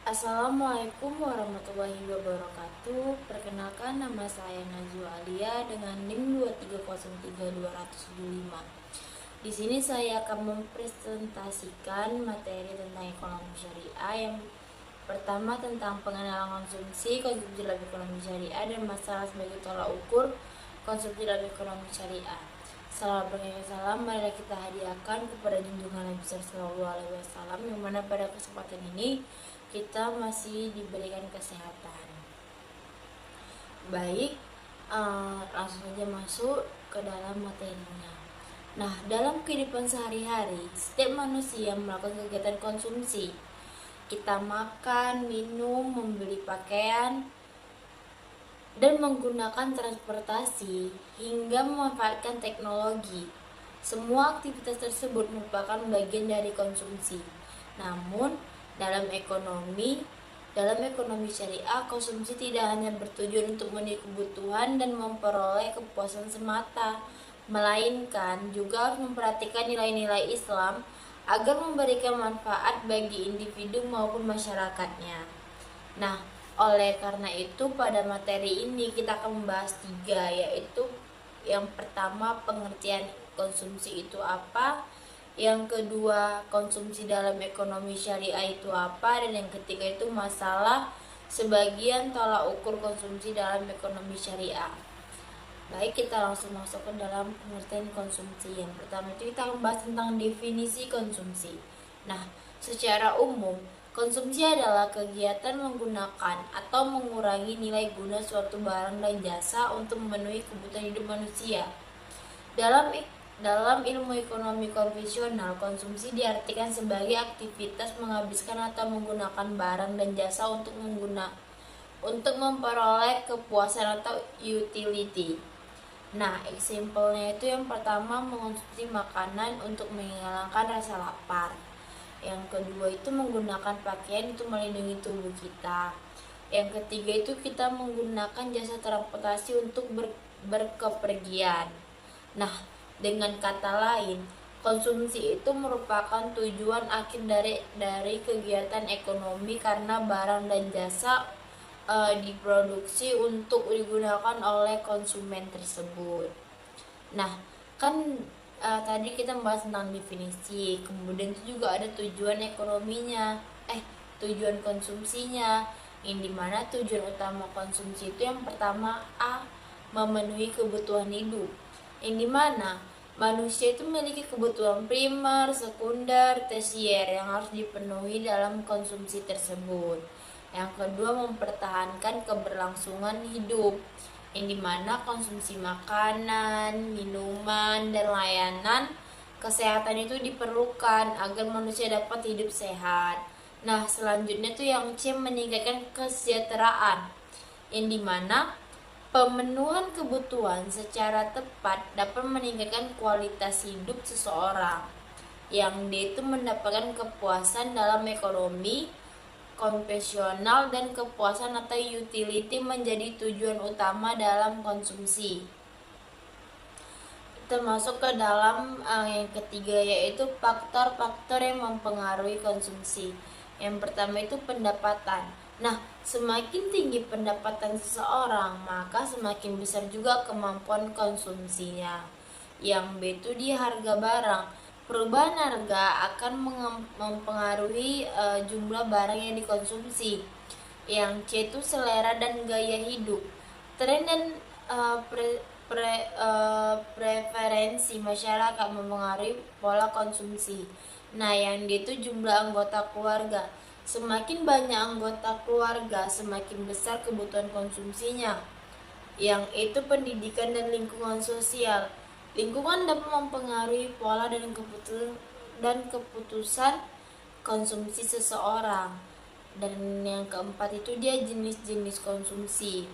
Assalamualaikum warahmatullahi wabarakatuh. Perkenalkan, nama saya Najwa Alia dengan NIM 2303275. Di sini saya akan mempresentasikan materi tentang ekonomi syariah. Yang pertama tentang pengenalan konsumsi dalam ekonomi syariah dan masalah sebagai tolak ukur konsumsi dalam ekonomi syariah. Salam salam, mari kita hadiahkan kepada junjungan Nabi Sallallahu Alaihi Wasallam, yang mana pada kesempatan ini kita masih diberikan kesehatan. Baik, langsung saja masuk ke dalam materinya. Nah, dalam kehidupan sehari-hari, setiap manusia melakukan kegiatan konsumsi. Kita makan, minum, membeli pakaian, dan menggunakan transportasi hingga memanfaatkan teknologi. Semua aktivitas tersebut merupakan bagian dari konsumsi. Namun, dalam ekonomi syariah, konsumsi tidak hanya bertujuan untuk memenuhi kebutuhan dan memperoleh kepuasan semata, melainkan juga harus memperhatikan nilai-nilai Islam agar memberikan manfaat bagi individu maupun masyarakatnya. Nah, oleh karena itu pada materi ini kita akan membahas 3, yaitu yang pertama pengertian konsumsi itu apa, yang kedua konsumsi dalam ekonomi syariah itu apa, dan yang ketiga itu masalah sebagian tolak ukur konsumsi dalam ekonomi syariah. Baik, kita langsung masuk ke dalam pengertian konsumsi. Yang pertama itu kita membahas tentang definisi konsumsi. Nah, secara umum konsumsi adalah kegiatan menggunakan atau mengurangi nilai guna suatu barang dan jasa untuk memenuhi kebutuhan hidup manusia. Dalam ilmu ekonomi konvensional, konsumsi diartikan sebagai aktivitas menghabiskan atau menggunakan barang dan jasa untuk memperoleh kepuasan atau utility. Nah, example-nya itu yang pertama mengonsumsi makanan untuk menghilangkan rasa lapar. Yang kedua itu menggunakan pakaian untuk melindungi tubuh kita. Yang ketiga itu kita menggunakan jasa transportasi untuk berkepergian. Nah, dengan kata lain, konsumsi itu merupakan tujuan akhir dari kegiatan ekonomi karena barang dan jasa diproduksi untuk digunakan oleh konsumen tersebut. Nah, kan tadi kita membahas tentang definisi, kemudian itu juga ada tujuan ekonominya, tujuan konsumsinya, yang dimana tujuan utama konsumsi itu yang pertama memenuhi kebutuhan hidup, yang dimana manusia itu memiliki kebutuhan primer, sekunder, tersier yang harus dipenuhi dalam konsumsi tersebut. Yang kedua mempertahankan keberlangsungan hidup, yang dimana konsumsi makanan, minuman, dan layanan kesehatan itu diperlukan agar manusia dapat hidup sehat. Nah, selanjutnya tuh yang C, meningkatkan kesejahteraan, yang dimana pemenuhan kebutuhan secara tepat dapat meningkatkan kualitas hidup seseorang. Yang D itu mendapatkan kepuasan dalam ekonomi konvensional dan kepuasan atau utility menjadi tujuan utama dalam konsumsi. Kita masuk ke dalam yang ketiga, yaitu faktor-faktor yang mempengaruhi konsumsi. Yang pertama itu pendapatan. Nah, semakin tinggi pendapatan seseorang, maka semakin besar juga kemampuan konsumsinya. Yang B itu di harga barang. Perubahan harga akan mempengaruhi jumlah barang yang dikonsumsi. Yang C itu selera dan gaya hidup. Tren dan preferensi masyarakat mempengaruhi pola konsumsi. Nah, yang D itu jumlah anggota keluarga. Semakin banyak anggota keluarga, semakin besar kebutuhan konsumsinya. Yang itu pendidikan dan lingkungan sosial. Lingkungan dapat mempengaruhi pola dan keputusan konsumsi seseorang. Dan yang keempat itu dia jenis-jenis konsumsi.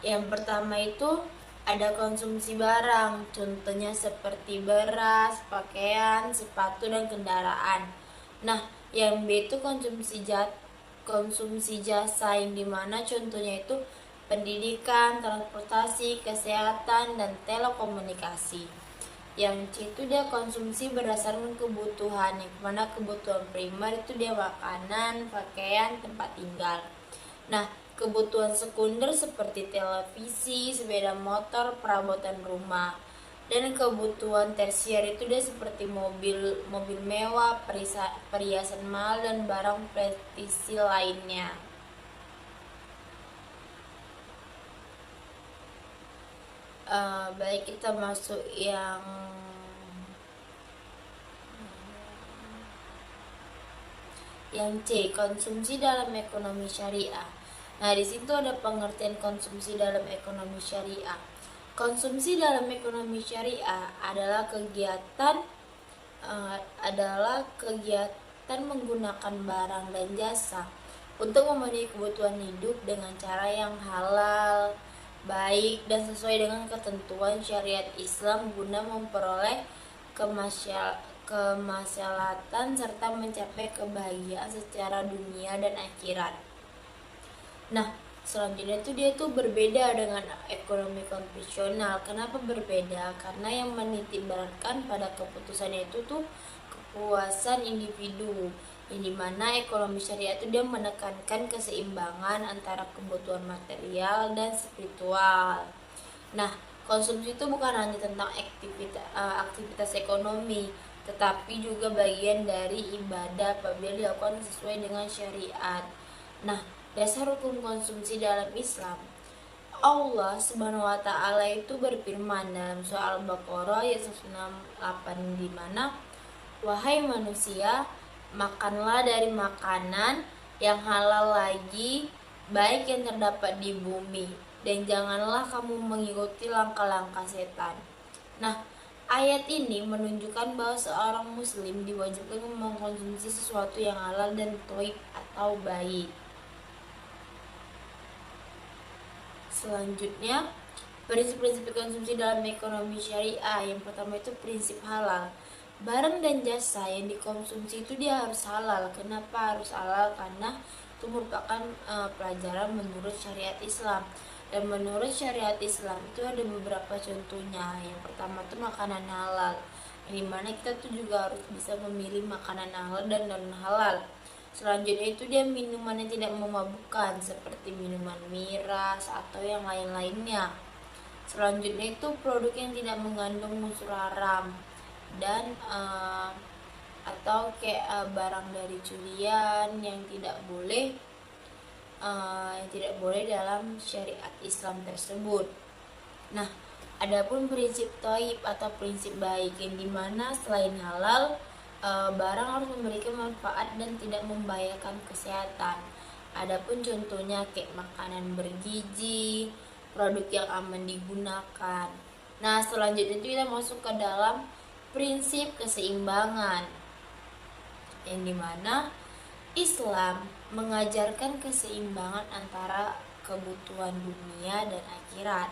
Yang pertama itu ada konsumsi barang, contohnya seperti beras, pakaian, sepatu, dan kendaraan. Nah, yang B itu konsumsi jasa, yang dimana contohnya itu pendidikan, transportasi, kesehatan, dan telekomunikasi. Yang C itu dia konsumsi berdasarkan kebutuhan, yang mana kebutuhan primer itu dia makanan, pakaian, tempat tinggal. Nah, kebutuhan sekunder seperti televisi, sepeda motor, perabotan rumah. Dan kebutuhan tersier itu dia seperti mobil mewah, perhiasan mahal, dan barang prestisi lainnya. Baik, kita masuk yang C, konsumsi dalam ekonomi syariah. Nah, di situ ada pengertian konsumsi dalam ekonomi syariah. Konsumsi dalam ekonomi syariah adalah kegiatan menggunakan barang dan jasa untuk memenuhi kebutuhan hidup dengan cara yang halal, baik, dan sesuai dengan ketentuan syariat Islam guna memperoleh kemaslahatan serta mencapai kebahagiaan secara dunia dan akhirat. Nah, selanjutnya itu dia tuh berbeda dengan ekonomi konvensional. Kenapa berbeda? Karena yang menitikberatkan pada keputusannya itu tuh kepuasan individu, yang dimana ekonomi syariah itu dia menekankan keseimbangan antara kebutuhan material dan spiritual. Nah, konsumsi itu bukan hanya tentang aktivitas ekonomi, tetapi juga bagian dari ibadah apabila dilakukan sesuai dengan syariat. Nah, dasar hukum konsumsi dalam Islam, Allah Subhanahu wa taala itu berfirman dalam surah Al-Baqarah ayat 168, di mana wahai manusia, makanlah dari makanan yang halal lagi, baik yang terdapat di bumi, dan janganlah kamu mengikuti langkah-langkah setan. Nah, ayat ini menunjukkan bahwa seorang muslim diwajibkan mengkonsumsi sesuatu yang halal dan thayyib atau baik. Selanjutnya, prinsip-prinsip konsumsi dalam ekonomi syariah. Yang pertama itu prinsip halal. Barang dan jasa yang dikonsumsi itu dia harus halal. Kenapa harus halal? Karena itu merupakan pelajaran menurut syariat Islam. Dan menurut syariat Islam itu ada beberapa contohnya. Yang pertama itu makanan halal, dimana kita tuh juga harus bisa memilih makanan halal dan non halal. Selanjutnya itu dia minuman yang tidak memabukkan seperti minuman miras atau yang lain-lainnya. Selanjutnya itu produk yang tidak mengandung unsur haram dan atau kayak barang dari curian yang tidak boleh dalam syariat Islam tersebut. Nah, adapun prinsip thayyib atau prinsip baik, yang dimana selain halal, barang harus memberikan manfaat dan tidak membahayakan kesehatan. Adapun contohnya kayak makanan bergizi, produk yang aman digunakan. Nah, selanjutnya itu kita masuk ke dalam prinsip keseimbangan, yang dimana Islam mengajarkan keseimbangan antara kebutuhan dunia dan akhirat.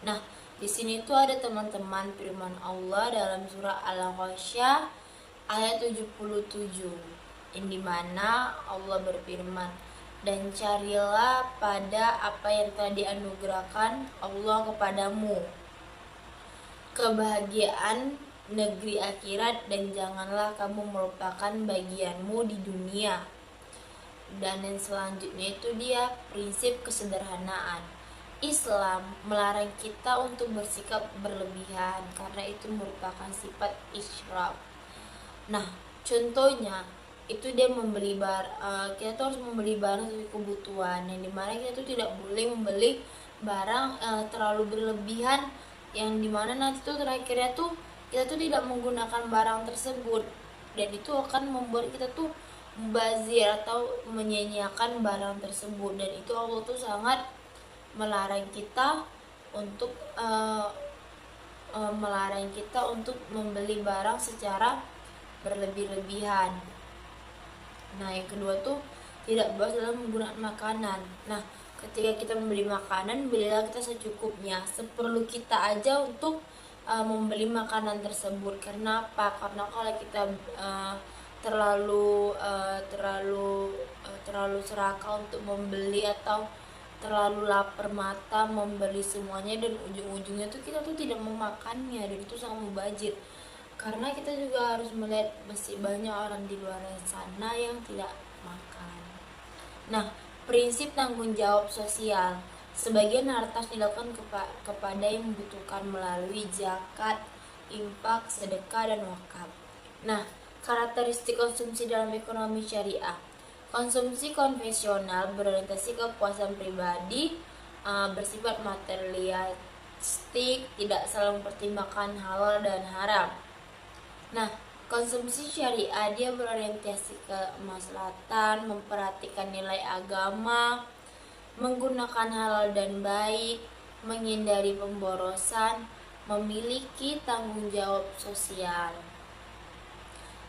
Nah, di sini tuh ada teman-teman firman Allah dalam surah Al-Ghasyiyah ayat 77, yang dimana Allah berfirman, dan carilah pada apa yang telah dianugerahkan Allah kepadamu kebahagiaan negeri akhirat, dan janganlah kamu melupakan bagianmu di dunia. Dan yang selanjutnya itu dia prinsip kesederhanaan. Islam melarang kita untuk bersikap berlebihan karena itu merupakan sifat israf. Nah, contohnya itu dia kita tuh harus membeli barang sesuai kebutuhan, yang dimana kita tuh tidak boleh membeli barang terlalu berlebihan, yang dimana nanti tuh terakhirnya tuh kita tuh tidak menggunakan barang tersebut, dan itu akan membuat kita tuh mubazir atau menyia-nyiakan barang tersebut. Dan itu Allah tuh sangat melarang kita untuk membeli barang secara berlebih-lebihan. Nah, yang kedua tuh tidak bebas dalam menggunakan makanan. Nah, ketika kita membeli makanan, belilah kita secukupnya, seperlu kita aja untuk membeli makanan tersebut. Karena apa? Karena kalau kita terlalu serakah untuk membeli atau terlalu lapar mata membeli semuanya dan ujung-ujungnya tuh kita tuh tidak memakannya, dan itu sangat mubazir. Karena kita juga harus melihat masih banyak orang di luar sana yang tidak makan. Nah, prinsip tanggung jawab sosial. Sebagian harta dilakukan kepada yang membutuhkan melalui zakat, infak, sedekah, dan wakaf. Nah, karakteristik konsumsi dalam ekonomi syariah. Konsumsi konvensional berorientasi kepuasan pribadi, bersifat materialistik, tidak selalu mempertimbangkan halal dan haram. Nah, konsumsi syariah dia berorientasi ke kemaslahatan, memperhatikan nilai agama, menggunakan halal dan baik, menghindari pemborosan, memiliki tanggung jawab sosial.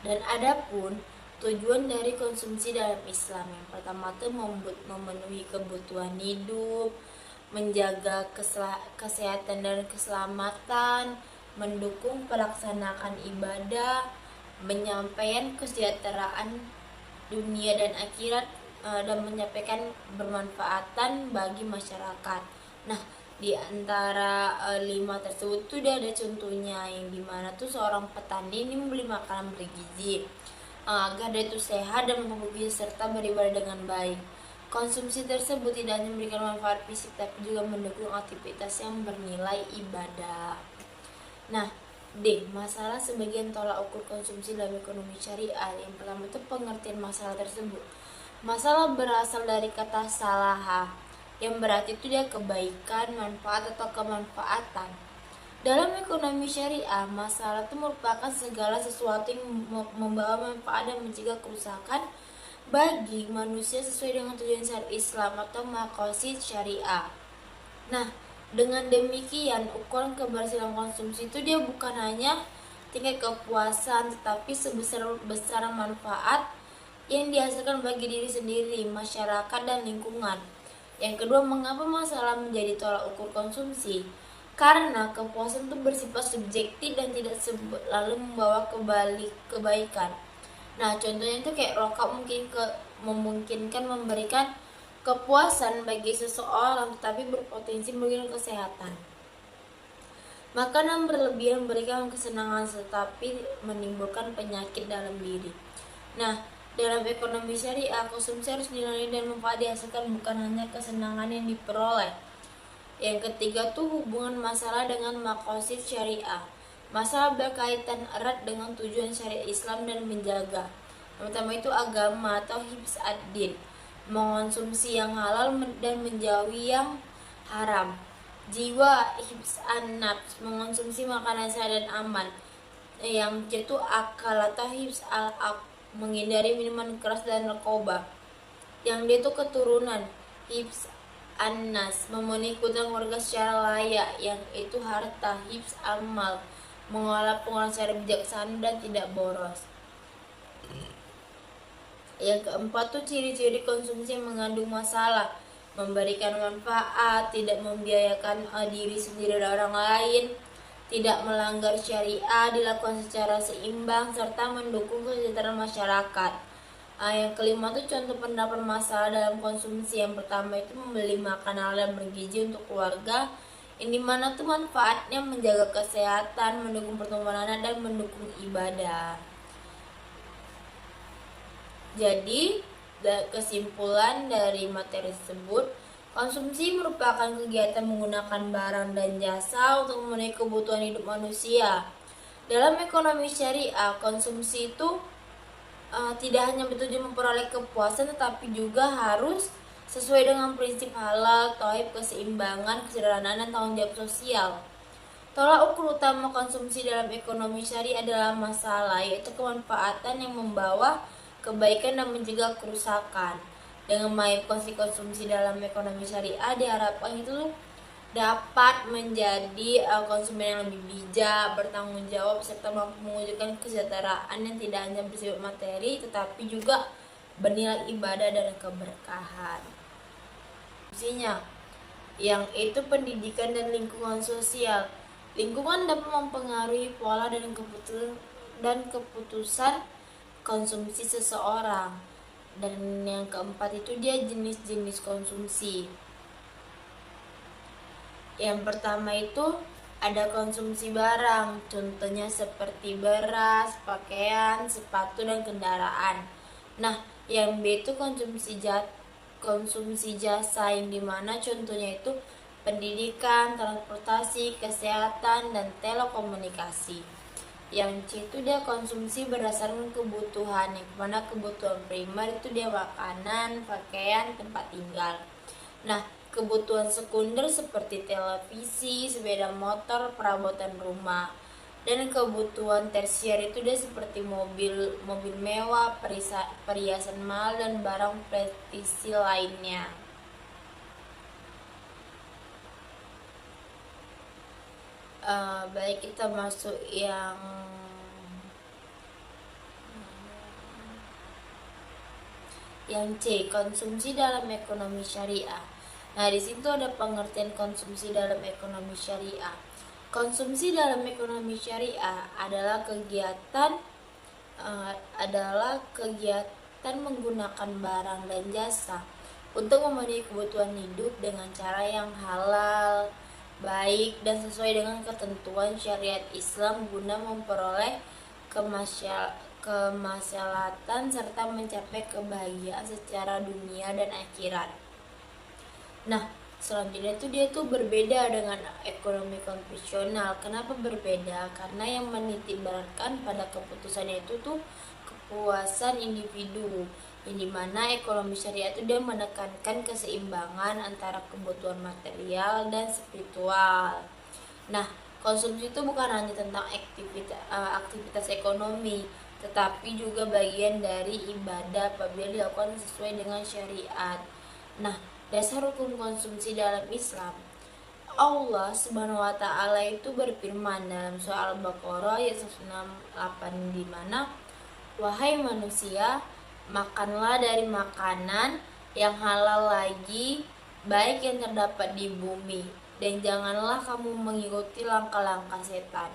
Dan adapun tujuan dari konsumsi dalam Islam, yang pertama itu memenuhi kebutuhan hidup, menjaga kesehatan dan keselamatan, mendukung pelaksanaan ibadah, menyampaikan kesejahteraan dunia dan akhirat, dan menyampaikan bermanfaatan bagi masyarakat. Nah, di antara 5 tersebut tuh dia ada contohnya, yang dimana tuh seorang petani ini membeli makanan bergizi agar dia itu sehat dan memiliki serta beribadah dengan baik. Konsumsi tersebut tidak hanya memberikan manfaat fisik tapi juga mendukung aktivitas yang bernilai ibadah. Nah, D. Masalah sebagian tolak ukur konsumsi dalam ekonomi syariah. Yang pertama itu pengertian masalah tersebut. Masalah berasal dari kata salaha, yang berarti itu dia kebaikan, manfaat, atau kemanfaatan. Dalam ekonomi syariah, masalah itu merupakan segala sesuatu yang membawa manfaat dan mencegah kerusakan bagi manusia sesuai dengan tujuan syariat Islam atau maqasid syariah. Nah, dengan demikian ukuran keberhasilan konsumsi itu dia bukan hanya tingkat kepuasan, tetapi sebesar manfaat yang dihasilkan bagi diri sendiri, masyarakat, dan lingkungan. Yang kedua, mengapa masalah menjadi tolak ukur konsumsi? Karena kepuasan itu bersifat subjektif dan tidak selalu membawa kebaikan. Nah, contohnya itu kayak rokok memungkinkan memberikan kepuasan bagi seseorang, tetapi berpotensi merugikan kesehatan. Makanan berlebihan memberikan kesenangan tetapi menimbulkan penyakit dalam diri. Nah, dalam ekonomi syariah, konsumsi harus dinilai dan manfaat dihasilkan, bukan hanya kesenangan yang diperoleh. Yang ketiga tuh hubungan masalah dengan maqasid syariah. Masalah berkaitan erat dengan tujuan syariat Islam dan menjaga. Yang pertama itu agama atau hifz ad-din, mengonsumsi yang halal dan menjauhi yang haram. Jiwa, hifz an-nafs, mengonsumsi makanan sehat dan aman. Yang itu akal atau hifz al-aql, menghindari minuman keras dan narkoba. Yang dia itu keturunan, hifz an-nas, memenuhi kebutuhan keluarga secara layak. Yang itu harta, hifz amal, mengolah pengeluaran secara bijaksana dan tidak boros. Yang keempat tuh ciri-ciri konsumsi yang mengandung masalah, memberikan manfaat, tidak membiayakan diri sendiri dan orang lain, tidak melanggar syariah, dilakukan secara seimbang, serta mendukung kesejahteraan masyarakat. Yang kelima tuh contoh pendapat masalah dalam konsumsi. Yang pertama itu membeli makanan halal bergizi untuk keluarga, yang dimana tuh manfaatnya menjaga kesehatan, mendukung pertumbuhan anak, dan mendukung ibadah. Jadi, kesimpulan dari materi tersebut, konsumsi merupakan kegiatan menggunakan barang dan jasa untuk memenuhi kebutuhan hidup manusia. Dalam ekonomi syariah, konsumsi itu tidak hanya bertujuan memperoleh kepuasan, tetapi juga harus sesuai dengan prinsip halal, tauhid, keseimbangan, kesederhanaan, dan tanggung jawab sosial. Tolak ukur utama konsumsi dalam ekonomi syariah adalah masalah, yaitu kemanfaatan yang membawa kebaikan dan mencegah kerusakan. Dengan mengikuti konsumsi dalam ekonomi syariah, diharapkan itu dapat menjadi konsumen yang lebih bijak, bertanggung jawab, serta mampu mewujudkan kesejahteraan yang tidak hanya bersifat materi tetapi juga bernilai ibadah dan keberkahan. Fungsinya yang itu pendidikan dan lingkungan sosial. Lingkungan dapat mempengaruhi pola dan keputusan konsumsi seseorang. Dan yang keempat itu dia jenis-jenis konsumsi. Yang pertama itu ada konsumsi barang, contohnya seperti beras, pakaian, sepatu, dan kendaraan. Nah, yang B itu konsumsi jasa, yang dimana contohnya itu pendidikan, transportasi, kesehatan, dan telekomunikasi. Yang C itu dia konsumsi berdasarkan kebutuhan, yang mana kebutuhan primer itu dia makanan, pakaian, tempat tinggal. Nah, kebutuhan sekunder seperti televisi, sepeda motor, perabotan rumah. Dan kebutuan tersier itu dia seperti mobil mewah, perhiasan mahal, dan barang prestisi lainnya. Baik, kita masuk yang C, konsumsi dalam ekonomi syariah. Nah, di situ ada pengertian konsumsi dalam ekonomi syariah. Konsumsi dalam ekonomi syariah adalah kegiatan menggunakan barang dan jasa untuk memenuhi kebutuhan hidup dengan cara yang halal, baik, dan sesuai dengan ketentuan syariat Islam guna memperoleh kemaslahatan serta mencapai kebahagiaan secara dunia dan akhirat. Nah, selanjutnya itu dia tuh berbeda dengan ekonomi konvensional. Kenapa berbeda? Karena yang menitikberatkan pada keputusannya itu tuh kepuasan individu, yang dimana ekonomi syariah itu dia menekankan keseimbangan antara kebutuhan material dan spiritual. Nah, konsumsi itu bukan hanya tentang aktivitas ekonomi, tetapi juga bagian dari ibadah apabila dilakukan sesuai dengan syariat. Nah, dasar hukum konsumsi dalam Islam, Allah Subhanahu wa taala itu berfirman dalam surah Al-Baqarah ayat 168, di mana wahai manusia, makanlah dari makanan yang halal lagi, baik yang terdapat di bumi, dan janganlah kamu mengikuti langkah-langkah setan.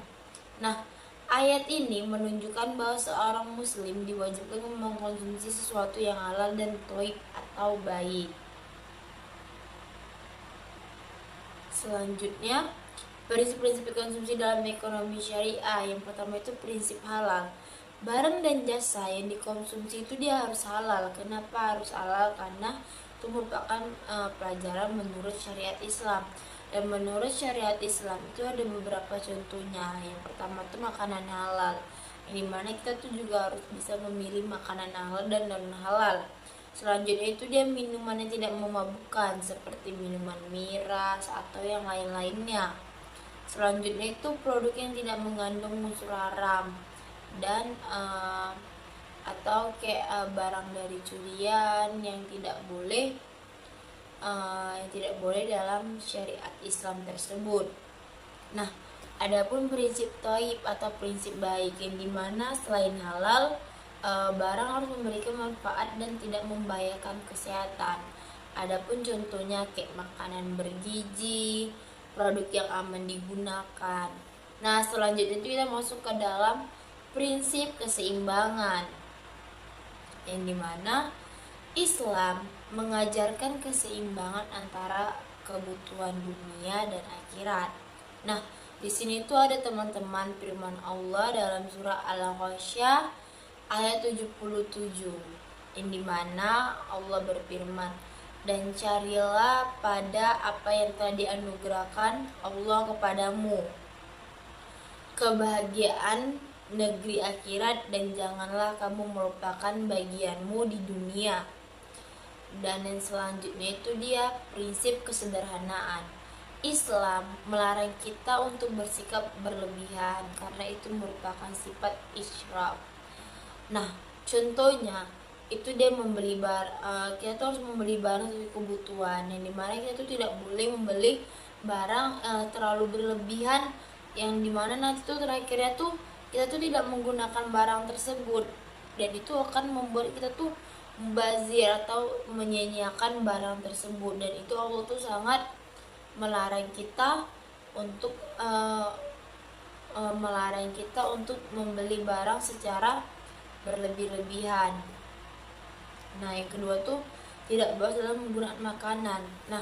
Nah, ayat ini menunjukkan bahwa seorang muslim diwajibkan mengkonsumsi sesuatu yang halal dan thayyib atau baik. Selanjutnya, prinsip-prinsip konsumsi dalam ekonomi syariah. Yang pertama itu prinsip halal. Barang dan jasa yang dikonsumsi itu dia harus halal. Kenapa harus halal? Karena itu merupakan pelajaran menurut syariat Islam. Dan menurut syariat Islam itu ada beberapa contohnya. Yang pertama itu makanan halal, yang dimana kita tuh juga harus bisa memilih makanan halal dan non halal. Selanjutnya itu dia minuman yang tidak memabukkan seperti minuman miras atau yang lain-lainnya. Selanjutnya itu produk yang tidak mengandung unsur haram dan atau kayak barang dari curian yang tidak boleh dalam syariat Islam tersebut. Nah, adapun prinsip thayyib atau prinsip baik, yang dimana selain halal, barang harus memberikan manfaat dan tidak membahayakan kesehatan. Adapun contohnya kayak makanan bergizi, produk yang aman digunakan. Nah, selanjutnya itu kita masuk ke dalam prinsip keseimbangan, yang dimana Islam mengajarkan keseimbangan antara kebutuhan dunia dan akhirat. Nah, di sini tuh ada teman-teman firman Allah dalam surah Al-Ghasyiyah ayat 77, yang dimana Allah berfirman, dan carilah pada apa yang telah dianugerahkan Allah kepadamu kebahagiaan negeri akhirat, dan janganlah kamu melupakan bagianmu di dunia. Dan yang selanjutnya itu dia prinsip kesederhanaan. Islam melarang kita untuk bersikap berlebihan karena itu merupakan sifat israf. Nah, contohnya itu dia kita tuh harus membeli barang sesuai kebutuhan, yang dimana kita tuh tidak boleh membeli barang terlalu berlebihan, yang dimana nanti tuh terakhirnya tuh kita tuh tidak menggunakan barang tersebut, dan itu akan membuat kita tuh mubazir atau menyia-nyiakan barang tersebut. Dan itu Allah tuh sangat melarang kita untuk membeli barang secara berlebih-lebihan. Nah, yang kedua tuh tidak bebas dalam menggunakan makanan. Nah,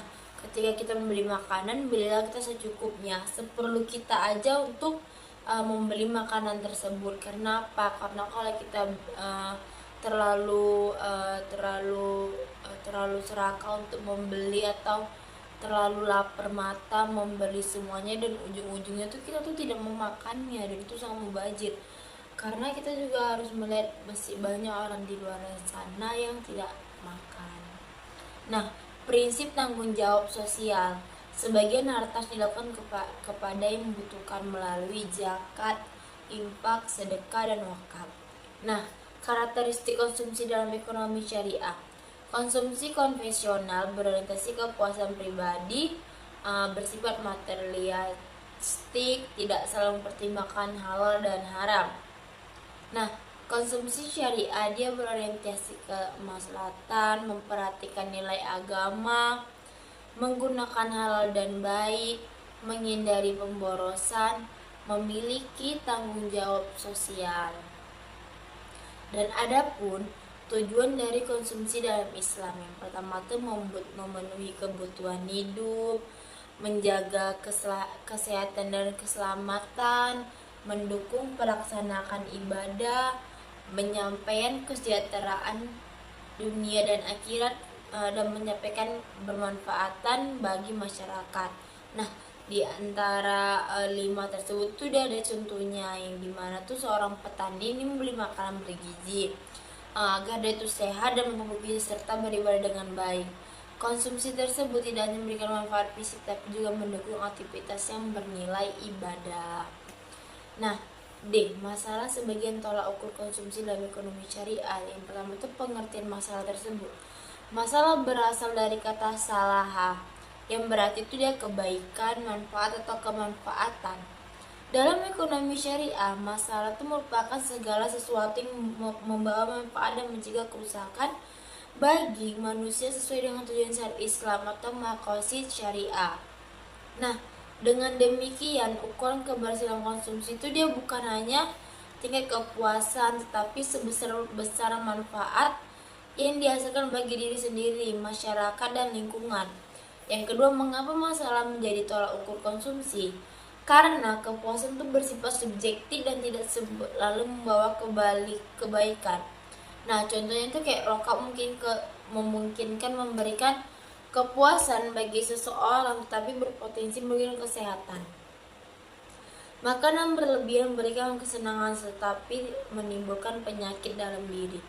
ketika kita membeli makanan, belilah kita secukupnya, seperlu kita aja untuk membeli makanan tersebut. Karena apa? Karena kalau kita terlalu serakah untuk membeli, atau terlalu lapar mata membeli semuanya, dan ujung-ujungnya tuh kita tuh tidak memakannya, dan itu sangat mubazir. Karena kita juga harus melihat masih banyak orang di luar sana yang tidak makan. Nah, prinsip tanggung jawab sosial. Sebagian harta dilakukan kepada yang membutuhkan melalui zakat, infak, sedekah, dan wakaf. Nah, karakteristik konsumsi dalam ekonomi syariah. Konsumsi konvensional berorientasi kepuasan pribadi, bersifat materialistik, tidak selalu mempertimbangkan halal dan haram. Nah, konsumsi syariah dia berorientasi ke kemaslahatan, memperhatikan nilai agama, menggunakan halal dan baik, menghindari pemborosan, memiliki tanggung jawab sosial. Dan adapun tujuan dari konsumsi dalam Islam, yang pertama itu memenuhi kebutuhan hidup, menjaga kesehatan dan keselamatan, mendukung pelaksanaan ibadah, menyampaikan kesejahteraan dunia dan akhirat, dan menyampaikan bermanfaatan bagi masyarakat. Nah, di antara 5 tersebut tuh ada contohnya, yang dimana tuh seorang petani ini membeli makanan bergizi agar dia itu sehat dan mampu gizi serta beribadah dengan baik. Konsumsi tersebut tidak hanya memberikan manfaat fisik tapi juga mendukung aktivitas yang bernilai ibadah. Nah, D. Masalah sebagian tolak ukur konsumsi dalam ekonomi syariah. Yang pertama itu pengertian masalah tersebut. Masalah berasal dari kata salaha, yang berarti itu dia kebaikan, manfaat, atau kemanfaatan. Dalam ekonomi syariah, masalah itu merupakan segala sesuatu yang membawa manfaat dan mencegah kerusakan bagi manusia sesuai dengan tujuan syariat Islam atau maqasid syariah. Nah, dengan demikian ukuran keberhasilan konsumsi itu dia bukan hanya tingkat kepuasan, tetapi sebesar manfaat yang dihasilkan bagi diri sendiri, masyarakat, dan lingkungan. Yang kedua, mengapa masalah menjadi tolak ukur konsumsi? Karena kepuasan itu bersifat subjektif dan tidak selalu membawa kebaikan. Nah, contohnya itu kayak rokok memungkinkan memberikan kepuasan bagi seseorang, tapi berpotensi merugikan kesehatan. Makanan berlebihan memberikan kesenangan tetapi menimbulkan penyakit dalam diri.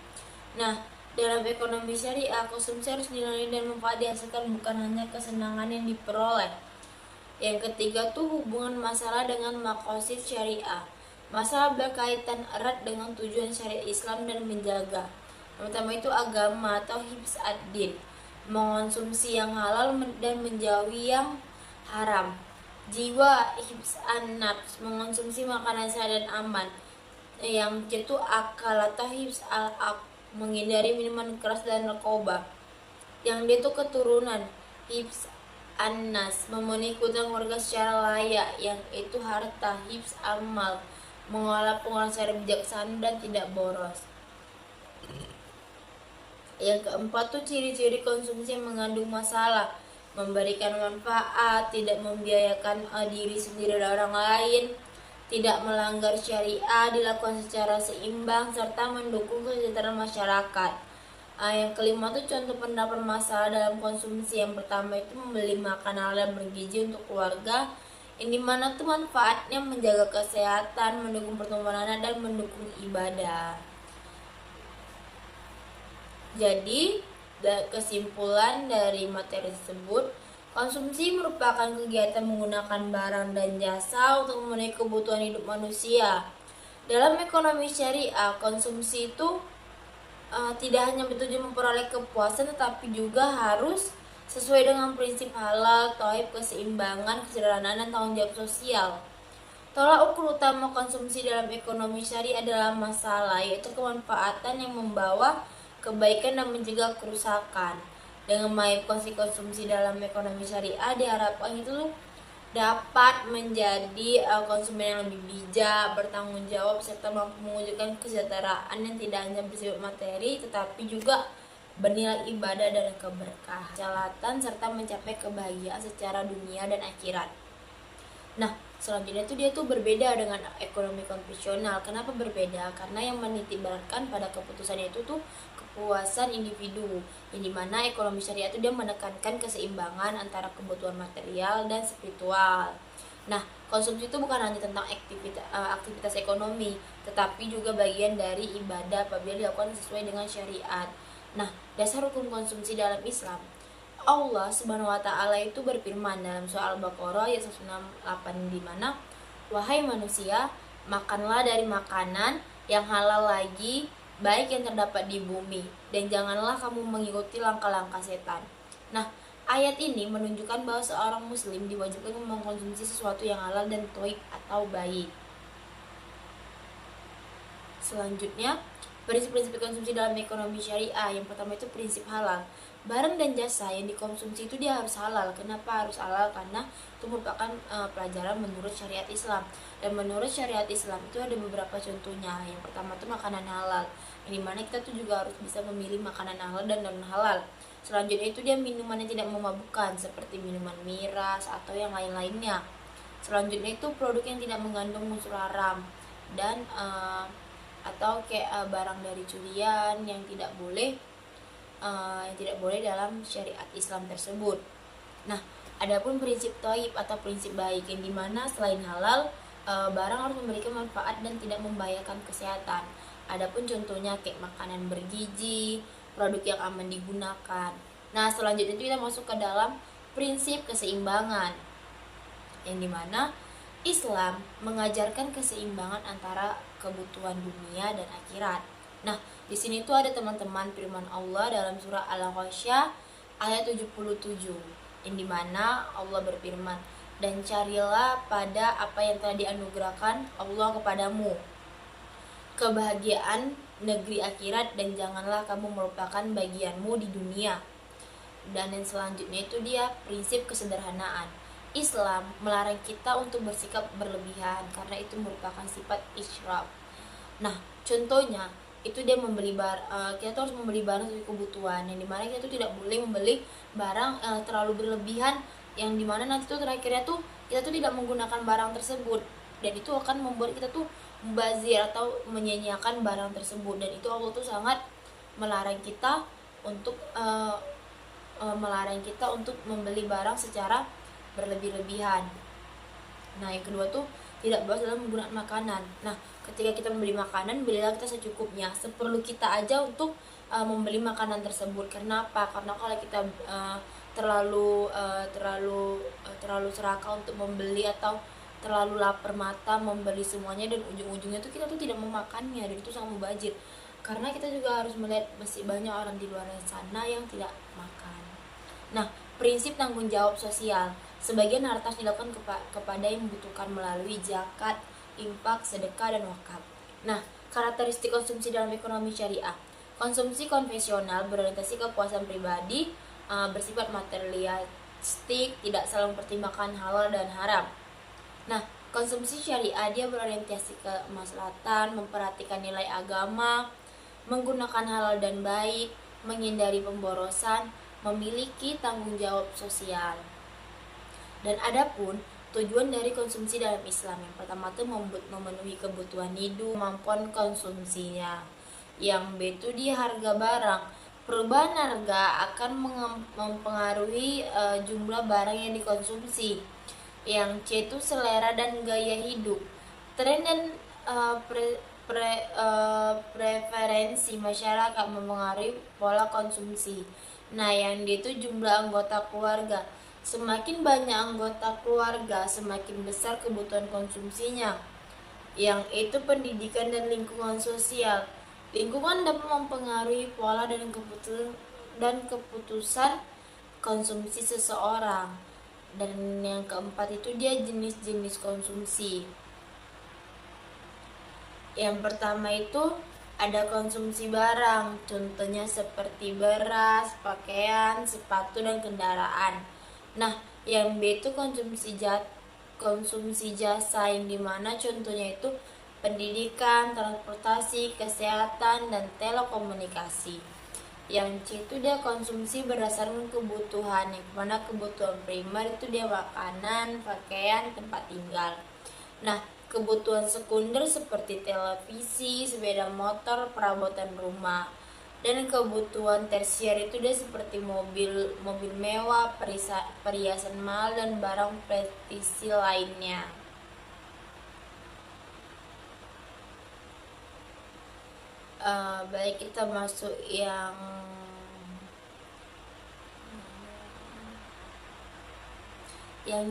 Nah, dalam ekonomi syariah, konsumsi harus dinilai dan manfaat dihasilkan, bukan hanya kesenangan yang diperoleh. Yang ketiga tuh hubungan masalah dengan maqasid syariah. Masalah berkaitan erat dengan tujuan syariat Islam dan menjaga. Yang pertama itu agama atau hifz ad-din, mengonsumsi yang halal dan menjauhi yang haram. Jiwa, hifz an-nafs, mengonsumsi makanan sehat dan aman. Yang itu akal atau hifz al-aql, menghindari minuman keras dan narkoba. Yang itu keturunan, hifz an-nas, memenuhi kebutuhan keluarga secara layak. Yang itu harta, hifz amal, mengolah pengeluaran secara bijaksana dan tidak boros. Yang keempat tuh ciri-ciri konsumsi yang mengandung masalah, memberikan manfaat, tidak membiayakan diri sendiri dan orang lain, tidak melanggar syariah, dilakukan secara seimbang, serta mendukung kesejahteraan masyarakat. Yang kelima tuh contoh pendapat masalah dalam konsumsi. Yang pertama itu membeli makanan halal bergizi untuk keluarga, yang dimana tuh manfaatnya menjaga kesehatan, mendukung pertumbuhan anak, dan mendukung ibadah. Jadi, kesimpulan dari materi tersebut, konsumsi merupakan kegiatan menggunakan barang dan jasa untuk memenuhi kebutuhan hidup manusia. Dalam ekonomi syariah, konsumsi itu tidak hanya bertujuan memperoleh kepuasan, tetapi juga harus sesuai dengan prinsip halal, tauhid, keseimbangan, kesederhanaan, dan tanggung jawab sosial. Tolak ukur utama konsumsi dalam ekonomi syariah adalah masalah, yaitu kemanfaatan yang membawa kebaikan dan mencegah kerusakan. Dengan mengikuti konsumsi dalam ekonomi syariah, diharapkan itu dapat menjadi konsumen yang lebih bijak, bertanggung jawab, serta mampu mewujudkan kesejahteraan yang tidak hanya bersifat materi tetapi juga bernilai ibadah dan keberkahan, keselatan, serta mencapai kebahagiaan secara dunia dan akhirat. Nah, selanjutnya dia berbeda dengan ekonomi konvensional. Kenapa berbeda? Karena yang menitikberatkan pada keputusannya itu kepuasan individu, yang dimana ekonomi syariah itu dia menekankan keseimbangan antara kebutuhan material dan spiritual. Nah, konsumsi itu bukan hanya tentang aktivitas ekonomi, tetapi juga bagian dari ibadah apabila dilakukan sesuai dengan syariat. Nah, dasar hukum konsumsi dalam Islam, Allah Subhanahu wa taala itu berfirman dalam surah Al-Baqarah ayat 168, di mana wahai manusia, makanlah dari makanan yang halal lagi, baik yang terdapat di bumi, dan janganlah kamu mengikuti langkah-langkah setan. Nah, ayat ini menunjukkan bahwa seorang muslim diwajibkan mengkonsumsi sesuatu yang halal dan thayyib atau baik. Selanjutnya, prinsip-prinsip konsumsi dalam ekonomi syariah. Yang pertama itu prinsip halal. Barang dan jasa yang dikonsumsi itu dia harus halal. Kenapa harus halal? Karena itu merupakan pelajaran menurut syariat Islam. Dan menurut syariat Islam itu ada beberapa contohnya. Yang pertama itu makanan halal, yang dimana kita tuh juga harus bisa memilih makanan halal dan non halal. Selanjutnya itu dia minuman yang tidak memabukkan, seperti minuman miras atau yang lain-lainnya. Selanjutnya itu produk yang tidak mengandung unsur haram, dan atau kayak barang dari curian yang tidak boleh dalam syariat Islam tersebut. Nah, adapun prinsip thayyib atau prinsip baik, yang dimana selain halal, barang harus memberikan manfaat dan tidak membahayakan kesehatan. Adapun contohnya kayak makanan bergizi, produk yang aman digunakan. Nah, selanjutnya kita masuk ke dalam prinsip keseimbangan, yang dimana Islam mengajarkan keseimbangan antara kebutuhan dunia dan akhirat. Nah, di sini tuh ada teman-teman firman Allah dalam surah Al-Ghasyiyah ayat 77, yang dimana Allah berfirman, dan carilah pada apa yang telah dianugerahkan Allah kepadamu kebahagiaan negeri akhirat, dan janganlah kamu melupakan bagianmu di dunia. Dan yang selanjutnya itu dia prinsip kesederhanaan. Islam melarang kita untuk bersikap berlebihan karena itu merupakan sifat israf. Nah, contohnya itu dia kita tuh harus membeli barang sesuai kebutuhan, yang dimana kita tuh tidak boleh membeli barang terlalu berlebihan, yang dimana nanti tuh terakhirnya tuh kita tuh tidak menggunakan barang tersebut, dan itu akan membuat kita tuh mubazir atau menyia-nyiakan barang tersebut. Dan itu Allah tuh sangat melarang kita untuk membeli barang secara berlebih-lebihan. Nah, yang kedua tuh tidak boleh dalam menggunakan makanan. Nah, ketika kita membeli makanan, belilah kita secukupnya, seperlu kita aja untuk membeli makanan tersebut. Kenapa? Karena kalau kita terlalu serakah untuk membeli, atau terlalu lapar mata membeli semuanya, dan ujung-ujungnya tuh kita tuh tidak memakannya, dan itu sangat mubazir. Karena kita juga harus melihat masih banyak orang di luar sana yang tidak makan. Nah, prinsip tanggung jawab sosial. Sebagian harta dilakukan kepada yang membutuhkan melalui zakat, infak, sedekah, dan wakaf. Nah, karakteristik konsumsi dalam ekonomi syariah. Konsumsi konvensional berorientasi kepuasan pribadi, bersifat materialistik, tidak selalu mempertimbangkan halal dan haram. Nah, konsumsi syariah dia berorientasi ke kemaslahatan, memperhatikan nilai agama, menggunakan halal dan baik, menghindari pemborosan, memiliki tanggung jawab sosial. Dan adapun tujuan dari konsumsi dalam Islam, yang pertama itu memenuhi kebutuhan hidup, kemampuan konsumsinya. Yang B itu di harga barang. Perubahan harga akan mempengaruhi jumlah barang yang dikonsumsi. Yang C itu selera dan gaya hidup. Tren dan preferensi masyarakat mempengaruhi pola konsumsi. Nah, yang D itu jumlah anggota keluarga. Semakin banyak anggota keluarga, semakin besar kebutuhan konsumsinya. Yang itu pendidikan dan lingkungan sosial. Lingkungan dapat mempengaruhi pola dan keputusan konsumsi seseorang. Dan yang keempat itu dia jenis-jenis konsumsi. Yang pertama itu ada konsumsi barang, contohnya seperti beras, pakaian, sepatu, dan kendaraan. Nah, yang B itu konsumsi jasa, yang dimana contohnya itu pendidikan, transportasi, kesehatan, dan telekomunikasi. Yang C itu dia konsumsi berdasarkan kebutuhan, yang mana kebutuhan primer itu dia makanan, pakaian, tempat tinggal. Nah, kebutuhan sekunder seperti televisi, sepeda motor, perabotan rumah. Dan kebutuhan tersier itu dia seperti mobil mewah, perhiasan mahal, dan barang prestisi lainnya. Baik, kita masuk yang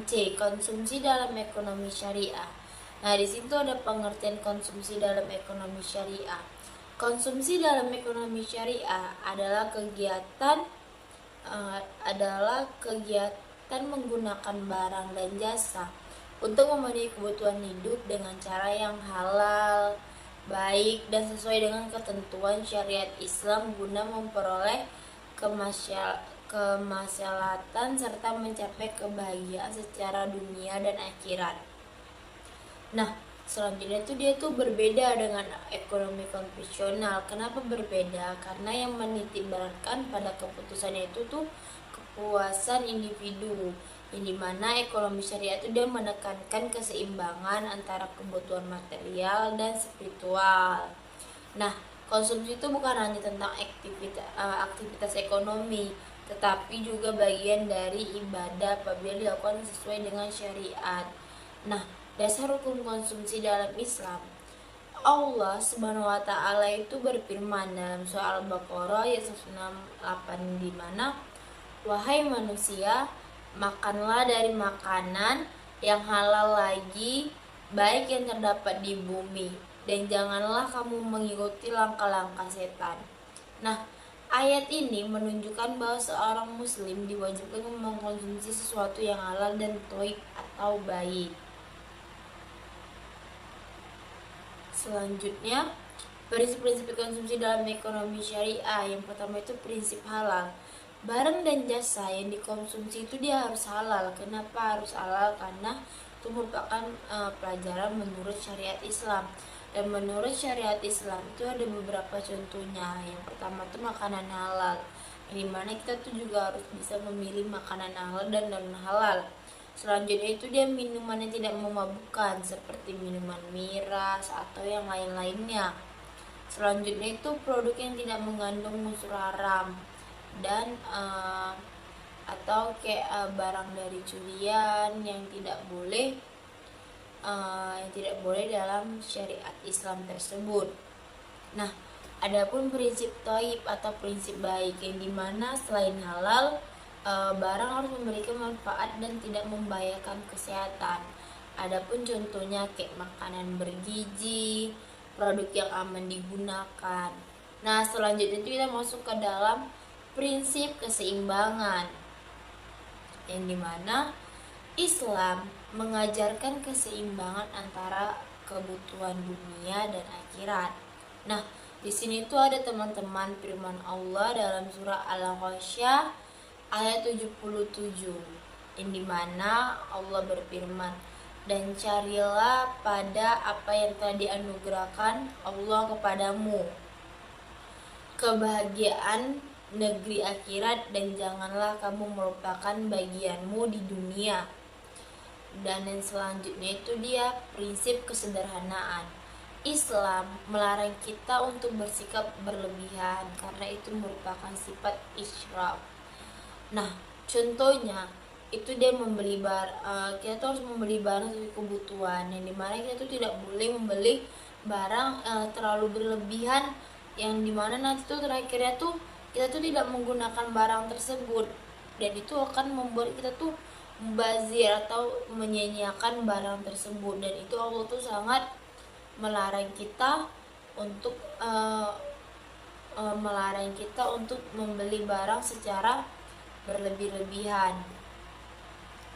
C, konsumsi dalam ekonomi syariah. Nah, di situ ada pengertian konsumsi dalam ekonomi syariah. Konsumsi dalam ekonomi syariah adalah kegiatan menggunakan barang dan jasa untuk memenuhi kebutuhan hidup dengan cara yang halal, baik, dan sesuai dengan ketentuan syariat Islam guna memperoleh kemaslahatan serta mencapai kebahagiaan secara dunia dan akhirat. Nah, selanjutnya itu dia tuh berbeda dengan ekonomi konvensional. Kenapa berbeda? Karena yang menitikberatkan pada keputusannya itu tuh kepuasan individu, yang dimana ekonomi syariah itu dia menekankan keseimbangan antara kebutuhan material dan spiritual. Nah, konsumsi itu bukan hanya tentang aktivitas ekonomi, tetapi juga bagian dari ibadah apabila dilakukan sesuai dengan syariat. Nah, dasar hukum konsumsi dalam Islam, Allah Subhanahu wa taala itu berfirman dalam surah Al-Baqarah ayat 168, di mana wahai manusia, makanlah dari makanan yang halal lagi, baik yang terdapat di bumi, dan janganlah kamu mengikuti langkah-langkah setan. Nah, ayat ini menunjukkan bahwa seorang muslim diwajibkan mengkonsumsi sesuatu yang halal dan thayyib atau baik. Selanjutnya, prinsip-prinsip konsumsi dalam ekonomi syariah. Yang pertama itu prinsip halal. Barang dan jasa yang dikonsumsi itu dia harus halal. Kenapa harus halal? Karena itu merupakan pelajaran menurut syariat Islam. Dan menurut syariat Islam itu ada beberapa contohnya. Yang pertama itu makanan halal, yang dimana kita tuh juga harus bisa memilih makanan halal dan non halal. Selanjutnya itu dia minuman yang tidak memabukkan seperti minuman miras atau yang lain-lainnya. Selanjutnya itu produk yang tidak mengandung unsur haram dan atau kayak barang dari curian yang tidak boleh dalam syariat Islam tersebut. Nah, adapun prinsip thayyib atau prinsip baik, yang dimana selain halal barang harus memberikan manfaat dan tidak membahayakan kesehatan. Adapun contohnya kayak makanan bergizi, produk yang aman digunakan. Nah, selanjutnya kita masuk ke dalam prinsip keseimbangan, yang dimana Islam mengajarkan keseimbangan antara kebutuhan dunia dan akhirat. Nah, di sini tuh ada teman-teman firman Allah dalam surah Al-Ghasyiyah ayat 77, yang dimana Allah berfirman, dan carilah pada apa yang telah dianugerahkan Allah kepadamu kebahagiaan negeri akhirat, dan janganlah kamu melupakan bagianmu di dunia. Dan yang selanjutnya itu dia prinsip kesederhanaan. Islam melarang kita untuk bersikap berlebihan karena itu merupakan sifat israf. Nah, contohnya itu dia membeli kita tuh harus membeli barang sesuai kebutuhan, yang dimana kita tuh tidak boleh membeli barang terlalu berlebihan, yang dimana nanti tuh terakhirnya tuh kita tuh tidak menggunakan barang tersebut, dan itu akan membuat kita tuh mubazir atau menyia-nyiakan barang tersebut. Dan itu Allah tuh sangat melarang kita untuk membeli barang secara berlebih-lebihan.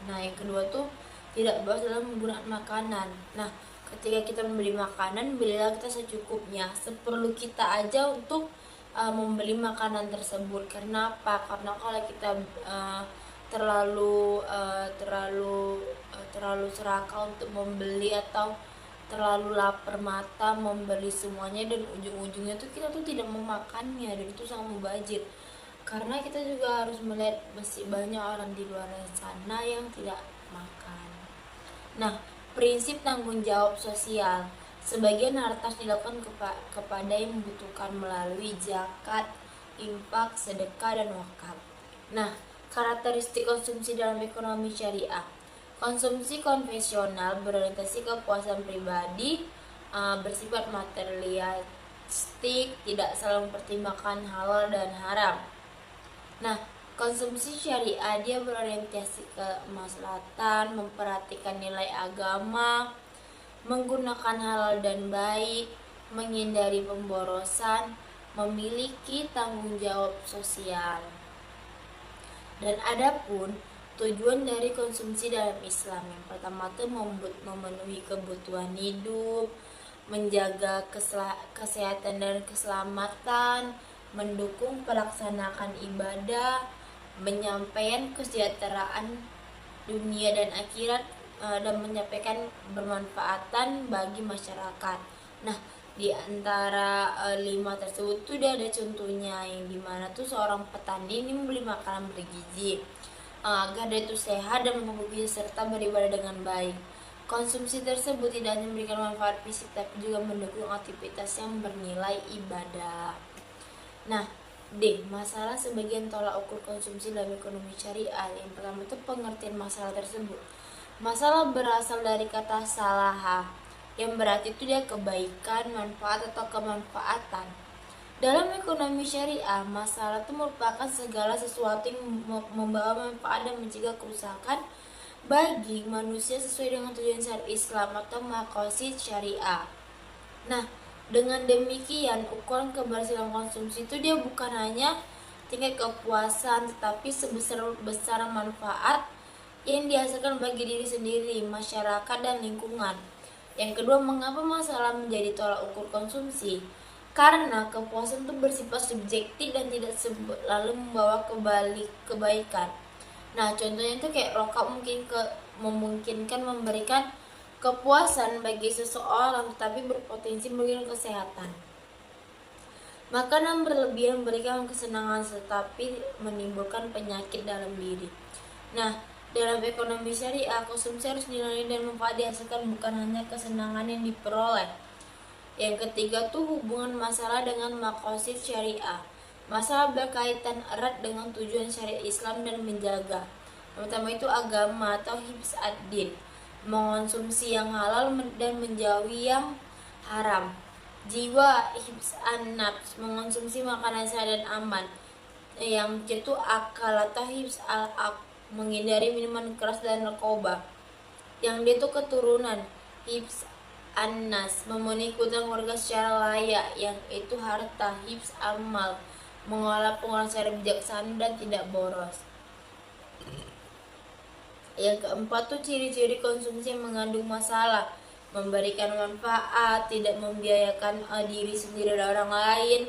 Nah, yang kedua tuh tidak bahas dalam menggunakan makanan. Nah, ketika kita membeli makanan, belilah kita secukupnya, seperlu kita aja untuk membeli makanan tersebut. Karena apa? Karena kalau kita terlalu serakah untuk membeli atau terlalu lapar mata membeli semuanya dan ujung-ujungnya tuh kita tuh tidak memakannya, dan itu sangat mubazir. Karena kita juga harus melihat masih banyak orang di luar sana yang tidak makan. Nah, prinsip tanggung jawab sosial. Sebagian harta dilakukan kepada yang membutuhkan melalui zakat, infak, sedekah, dan wakaf. Nah, karakteristik konsumsi dalam ekonomi syariah. Konsumsi konvensional berorientasi kepuasan pribadi, bersifat materialistik, tidak selalu mempertimbangkan halal dan haram. Nah, konsumsi syariah dia berorientasi ke kemaslahatan, memperhatikan nilai agama, menggunakan halal dan baik, menghindari pemborosan, memiliki tanggung jawab sosial. Dan adapun tujuan dari konsumsi dalam Islam, yang pertama itu memenuhi kebutuhan hidup, menjaga kesehatan dan keselamatan, mendukung pelaksanaan ibadah, menyampaikan kesejahteraan dunia dan akhirat, dan menyampaikan bermanfaatan bagi masyarakat. Nah, di antara 5 tersebut tuh dia ada contohnya, yang dimana tuh seorang petani ini membeli makanan bergizi agar dia itu sehat dan memiliki serta beribadah dengan baik. Konsumsi tersebut tidak hanya memberikan manfaat fisik tapi juga mendukung aktivitas yang bernilai ibadah. Nah, D. Masalah sebagian tolak ukur konsumsi dalam ekonomi syariah. Yang pertama itu pengertian masalah tersebut. Masalah berasal dari kata salaha, yang berarti itu dia kebaikan, manfaat, atau kemanfaatan. Dalam ekonomi syariah, masalah itu merupakan segala sesuatu yang membawa manfaat dan mencegah kerusakan bagi manusia sesuai dengan tujuan syariat Islam atau maqasid syariah. Nah, dengan demikian ukuran keberhasilan konsumsi itu dia bukan hanya tingkat kepuasan, tetapi sebesar manfaat yang dihasilkan bagi diri sendiri, masyarakat, dan lingkungan. Yang kedua, mengapa masalah menjadi tolak ukur konsumsi? Karena kepuasan itu bersifat subjektif dan tidak selalu membawa kebaikan. Nah, contohnya itu kayak rokok memungkinkan memberikan kepuasan bagi seseorang, tetapi berpotensi merugikan kesehatan. Makanan berlebihan memberikan kesenangan tetapi menimbulkan penyakit dalam diri. Nah, dalam ekonomi syariah, konsumsi harus dinilai dan manfaat dihasilkan, bukan hanya kesenangan yang diperoleh. Yang ketiga tuh hubungan masalah dengan maqasid syariah. Masalah berkaitan erat dengan tujuan syariat Islam dan menjaga. Pertama itu agama atau hifz ad-din, mengonsumsi yang halal dan menjauhi yang haram. Jiwa, hifz an-nafs, mengonsumsi makanan sehat dan aman. Yang itu akal atau hifz al-aql, menghindari minuman keras dan narkoba. Yang dia itu keturunan, hifz an-nas, memenuhi kebutuhan keluarga secara layak. Yang itu harta, hifz amal, mengolah pengeluaran secara bijaksana dan tidak boros. Yang keempat tuh ciri-ciri konsumsi yang mengandung masalah, memberikan manfaat, tidak membiayakan diri sendiri dan orang lain,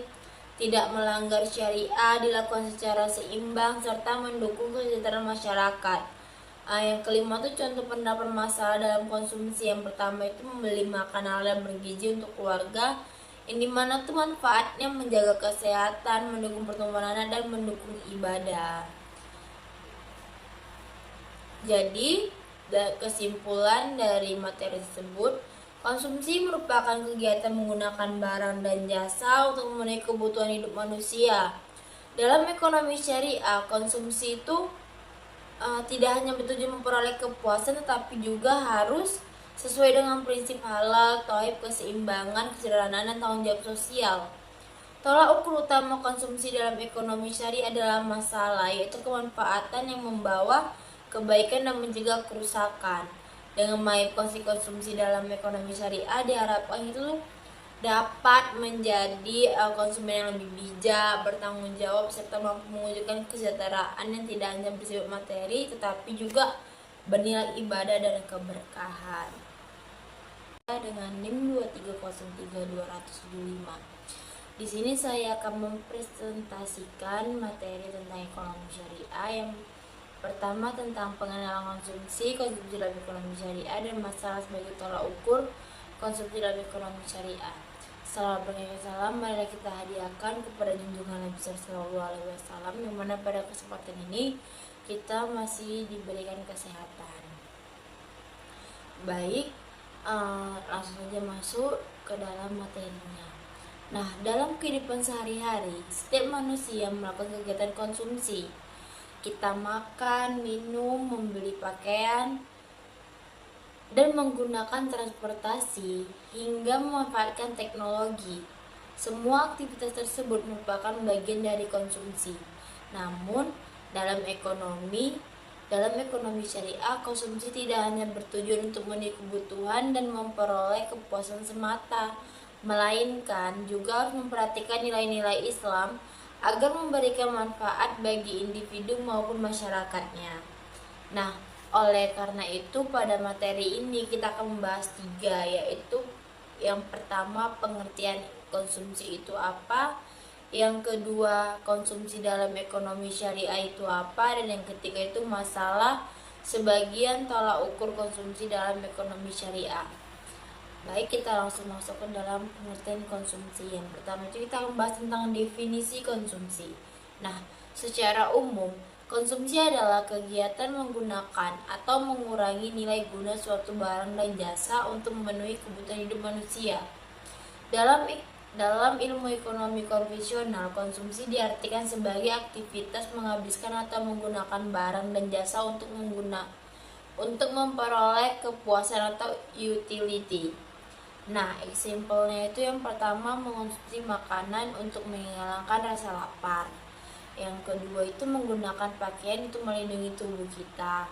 tidak melanggar syariah, dilakukan secara seimbang, serta mendukung kesejahteraan masyarakat. Yang kelima tuh contoh pendapat masalah dalam konsumsi. Yang pertama itu membeli makanan halal bergizi untuk keluarga, yang dimana tuh manfaatnya menjaga kesehatan, mendukung pertumbuhan anak, dan mendukung ibadah. Jadi, kesimpulan dari materi tersebut, konsumsi merupakan kegiatan menggunakan barang dan jasa untuk memenuhi kebutuhan hidup manusia. Dalam ekonomi syariah, konsumsi itu tidak hanya bertujuan memperoleh kepuasan, tetapi juga harus sesuai dengan prinsip halal, tauhid, keseimbangan, kesederhanaan, dan tanggung jawab sosial. Tolak ukur utama konsumsi dalam ekonomi syariah adalah masalah, yaitu kemanfaatan yang membawa kebaikan dan mencegah kerusakan. Dengan konsumsi dalam ekonomi syariah diharapkan itu dapat menjadi konsumen yang lebih bijak, bertanggung jawab, serta mampu mewujudkan kesejahteraan yang tidak hanya bersifat materi tetapi juga bernilai ibadah dan keberkahan. Dengan NIM 2303275. Di sini saya akan mempresentasikan materi tentang ekonomi syariah. Yang pertama tentang pengenalan konsumsi dalam ekonomi syariah dan masalah sebagai tolak ukur konsumsi dalam ekonomi syariah. Salam salam, mari kita hadiahkan kepada junjungan Nabi Sallallahu Alaihi Wasallam, yang mana pada kesempatan ini kita masih diberikan kesehatan. Baik, langsung saja masuk ke dalam materinya. Nah, dalam kehidupan sehari-hari, setiap manusia melakukan kegiatan konsumsi. Kita makan, minum, membeli pakaian, dan menggunakan transportasi hingga memanfaatkan teknologi. Semua aktivitas tersebut merupakan bagian dari konsumsi. Namun, dalam ekonomi syariah, konsumsi tidak hanya bertujuan untuk memenuhi kebutuhan dan memperoleh kepuasan semata, melainkan juga harus memperhatikan nilai-nilai Islam agar memberikan manfaat bagi individu maupun masyarakatnya. Nah, oleh karena itu pada materi ini kita akan membahas 3, yaitu yang pertama pengertian konsumsi itu apa, yang kedua konsumsi dalam ekonomi syariah itu apa, dan yang ketiga itu masalah sebagian tolak ukur konsumsi dalam ekonomi syariah. Baik, kita langsung masuk ke dalam pengertian konsumsi. Yang pertama itu kita akan bahas tentang definisi konsumsi. Nah, secara umum, konsumsi adalah kegiatan menggunakan atau mengurangi nilai guna suatu barang dan jasa untuk memenuhi kebutuhan hidup manusia. Dalam ilmu ekonomi konvensional, konsumsi diartikan sebagai aktivitas menghabiskan atau menggunakan barang dan jasa untuk memperoleh kepuasan atau utility. Nah, example-nya itu yang pertama mengonsumsi makanan untuk menghilangkan rasa lapar. Yang kedua itu menggunakan pakaian untuk melindungi tubuh kita.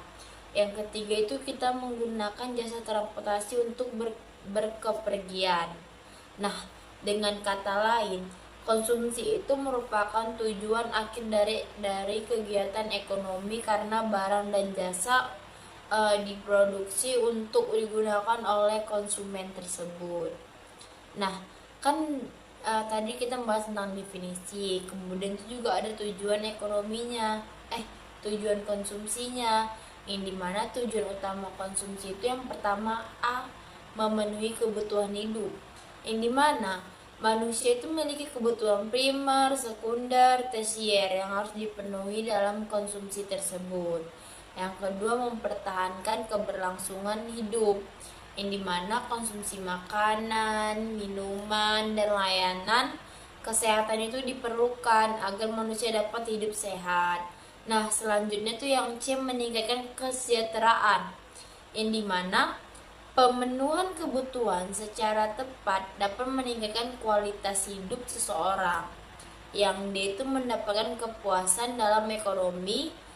Yang ketiga itu kita menggunakan jasa transportasi untuk berkepergian. Nah, dengan kata lain, konsumsi itu merupakan tujuan akhir dari kegiatan ekonomi karena barang dan jasa diproduksi untuk digunakan oleh konsumen tersebut. Nah, kan tadi kita membahas tentang definisi, kemudian itu juga ada tujuan ekonominya, tujuan konsumsinya, yang dimana tujuan utama konsumsi itu yang pertama A, memenuhi kebutuhan hidup, yang dimana manusia itu memiliki kebutuhan primer, sekunder, tersier yang harus dipenuhi dalam konsumsi tersebut. Yang kedua, mempertahankan keberlangsungan hidup, yang dimana konsumsi makanan, minuman, dan layanan kesehatan itu diperlukan agar manusia dapat hidup sehat. Nah, selanjutnya tuh yang C, meningkatkan kesejahteraan, yang dimana pemenuhan kebutuhan secara tepat dapat meningkatkan kualitas hidup seseorang. Yang D itu mendapatkan kepuasan dalam ekonomi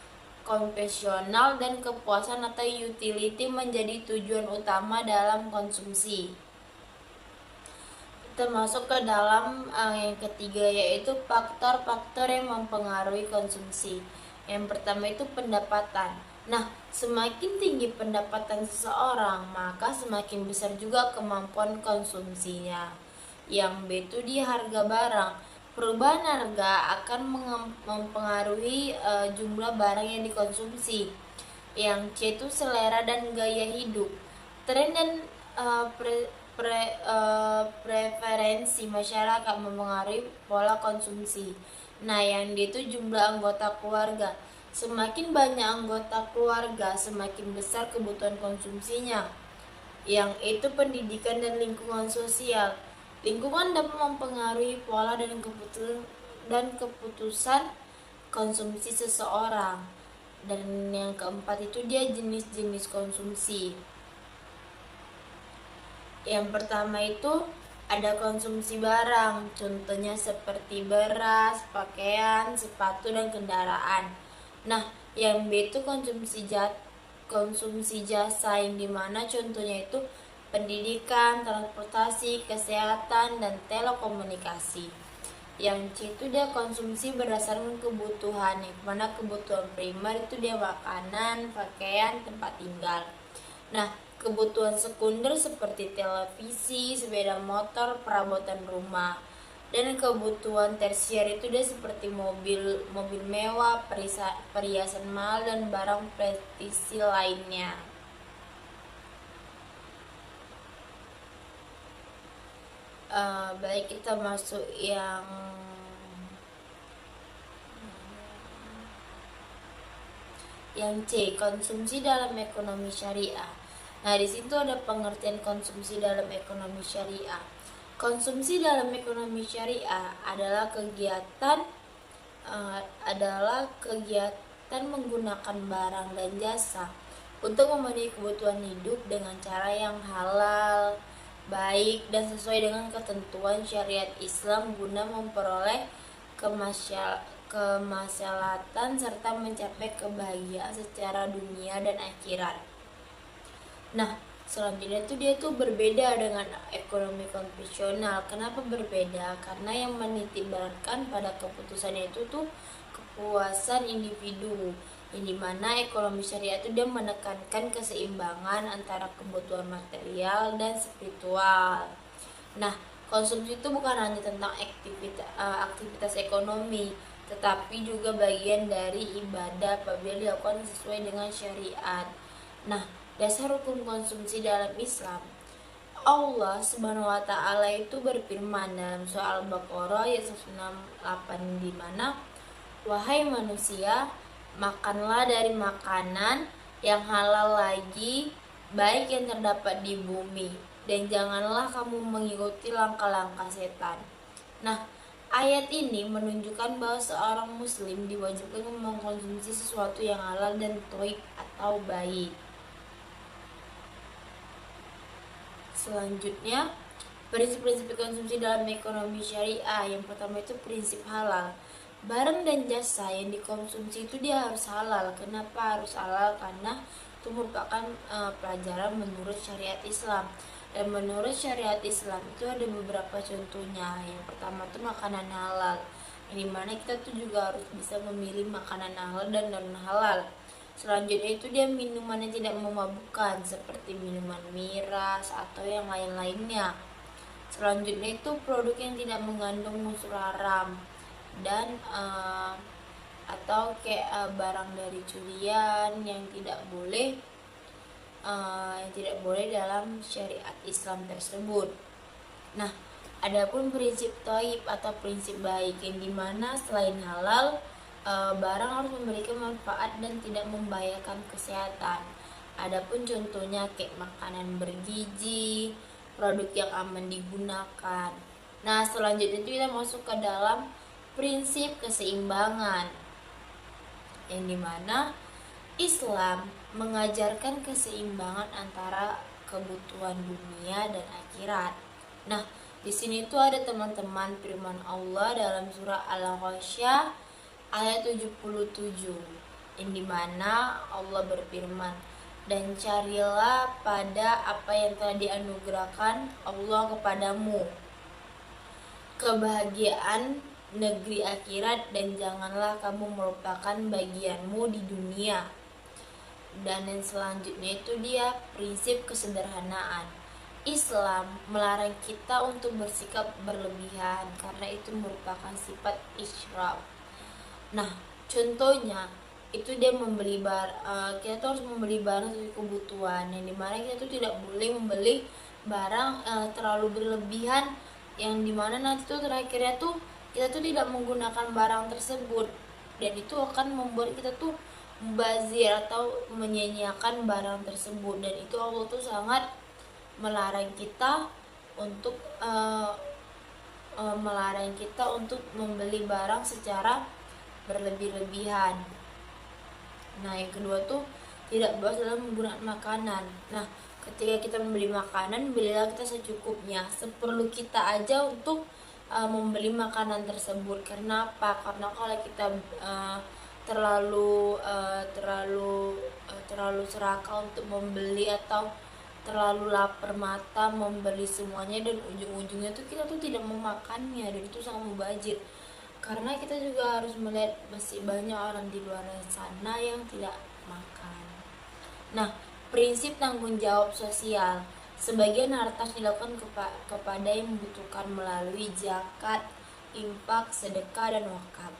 konvensional, dan kepuasan atau utility menjadi tujuan utama dalam konsumsi. Termasuk ke dalam yang ketiga, yaitu faktor-faktor yang mempengaruhi konsumsi. Yang pertama itu pendapatan. Nah, semakin tinggi pendapatan seseorang, maka semakin besar juga kemampuan konsumsinya. Yang B itu di harga barang. Perubahan harga akan mempengaruhi jumlah barang yang dikonsumsi. Yang C itu selera dan gaya hidup. Tren dan preferensi masyarakat mempengaruhi pola konsumsi. Nah, yang D itu jumlah anggota keluarga. Semakin banyak anggota keluarga, semakin besar kebutuhan konsumsinya. Yang itu pendidikan dan lingkungan sosial. Lingkungan dapat mempengaruhi pola dan keputusan konsumsi seseorang. Dan yang keempat itu dia jenis-jenis konsumsi. Yang pertama itu ada konsumsi barang, contohnya seperti beras, pakaian, sepatu, dan kendaraan. Nah, yang B itu konsumsi jasa, yang dimana contohnya itu pendidikan, transportasi, kesehatan, dan telekomunikasi. Yang C itu dia konsumsi berdasarkan kebutuhan, yang mana kebutuhan primer itu dia makanan, pakaian, tempat tinggal. Nah, kebutuhan sekunder seperti televisi, sepeda motor, perabotan rumah. Dan kebutuhan tersier itu dia seperti mobil mewah, perhiasan mahal, dan barang prestisi lainnya. baik kita masuk yang C, konsumsi dalam ekonomi syariah. Nah, di situ ada pengertian konsumsi dalam ekonomi syariah. Konsumsi dalam ekonomi syariah adalah kegiatan menggunakan barang dan jasa untuk memenuhi kebutuhan hidup dengan cara yang halal, baik dan sesuai dengan ketentuan syariat Islam guna memperoleh kemaslahatan serta mencapai kebahagiaan secara dunia dan akhirat. Nah, selanjutnya dia tuh berbeda dengan ekonomi konvensional. Kenapa berbeda? Karena yang menitikberatkan pada keputusannya itu tuh kepuasan individu, yang dimana ekonomi syariah itu dia menekankan keseimbangan antara kebutuhan material dan spiritual. Nah, konsumsi itu bukan hanya tentang aktivitas ekonomi, tetapi juga bagian dari ibadah apabila dilakukan sesuai dengan syariat. Nah, dasar hukum konsumsi dalam Islam, Allah Subhanahu wa taala itu berfirman dalam surah Al-Baqarah ayat 168, di mana wahai manusia, makanlah dari makanan yang halal lagi, baik yang terdapat di bumi, dan janganlah kamu mengikuti langkah-langkah setan. Nah, ayat ini menunjukkan bahwa seorang muslim diwajibkan mengkonsumsi sesuatu yang halal dan thayyib atau baik. Selanjutnya, prinsip-prinsip konsumsi dalam ekonomi syariah. Yang pertama itu prinsip halal. Barang dan jasa yang dikonsumsi itu dia harus halal. Kenapa harus halal? Karena itu merupakan pelajaran menurut syariat Islam. Dan menurut syariat Islam itu ada beberapa contohnya. Yang pertama itu makanan halal, yang dimana kita tuh juga harus bisa memilih makanan halal dan non halal. Selanjutnya itu dia minuman yang tidak memabukkan seperti minuman miras atau yang lain-lainnya. Selanjutnya itu produk yang tidak mengandung unsur haram dan atau kayak barang dari curian yang tidak boleh dalam syariat Islam tersebut. Nah, adapun prinsip thayyib atau prinsip baik, yang dimana selain halal, barang harus memberikan manfaat dan tidak membahayakan kesehatan. Adapun contohnya kayak makanan bergizi, produk yang aman digunakan. Nah, selanjutnya itu kita masuk ke dalam prinsip keseimbangan, yang dimana Islam mengajarkan keseimbangan antara kebutuhan dunia dan akhirat. Nah, di sini tuh ada teman-teman firman Allah dalam surah Al-Ghasyiyah ayat 77, yang dimana Allah berfirman, dan carilah pada apa yang telah dianugerahkan Allah kepadamu kebahagiaan negeri akhirat, dan janganlah kamu melupakan bagianmu di dunia. Dan yang selanjutnya itu dia prinsip kesederhanaan. Islam melarang kita untuk bersikap berlebihan karena itu merupakan sifat israf. Nah, contohnya itu dia kita tuh harus membeli barang sesuai kebutuhan, yang dimana kita tuh tidak boleh membeli barang terlalu berlebihan, yang dimana nanti tuh terakhirnya tuh kita tuh tidak menggunakan barang tersebut, dan itu akan membuat kita tuh mubazir atau menyia-nyiakan barang tersebut. Dan itu Allah tuh sangat melarang kita untuk membeli barang secara berlebih-lebihan. Nah, yang kedua tuh tidak bebas dalam menggunakan makanan. Nah, ketika kita membeli makanan, belilah kita secukupnya, seperlu kita aja untuk membeli makanan tersebut. Karena apa? Karena kalau kita terlalu serakah untuk membeli, atau terlalu lapar mata membeli semuanya, dan ujung-ujungnya tuh kita tuh tidak memakannya, dan itu sangat mubazir. Karena kita juga harus melihat masih banyak orang di luar sana yang tidak makan. Nah, prinsip tanggung jawab sosial. Sebagian harta dilakukan kepada yang membutuhkan melalui zakat, infak, sedekah, dan wakaf.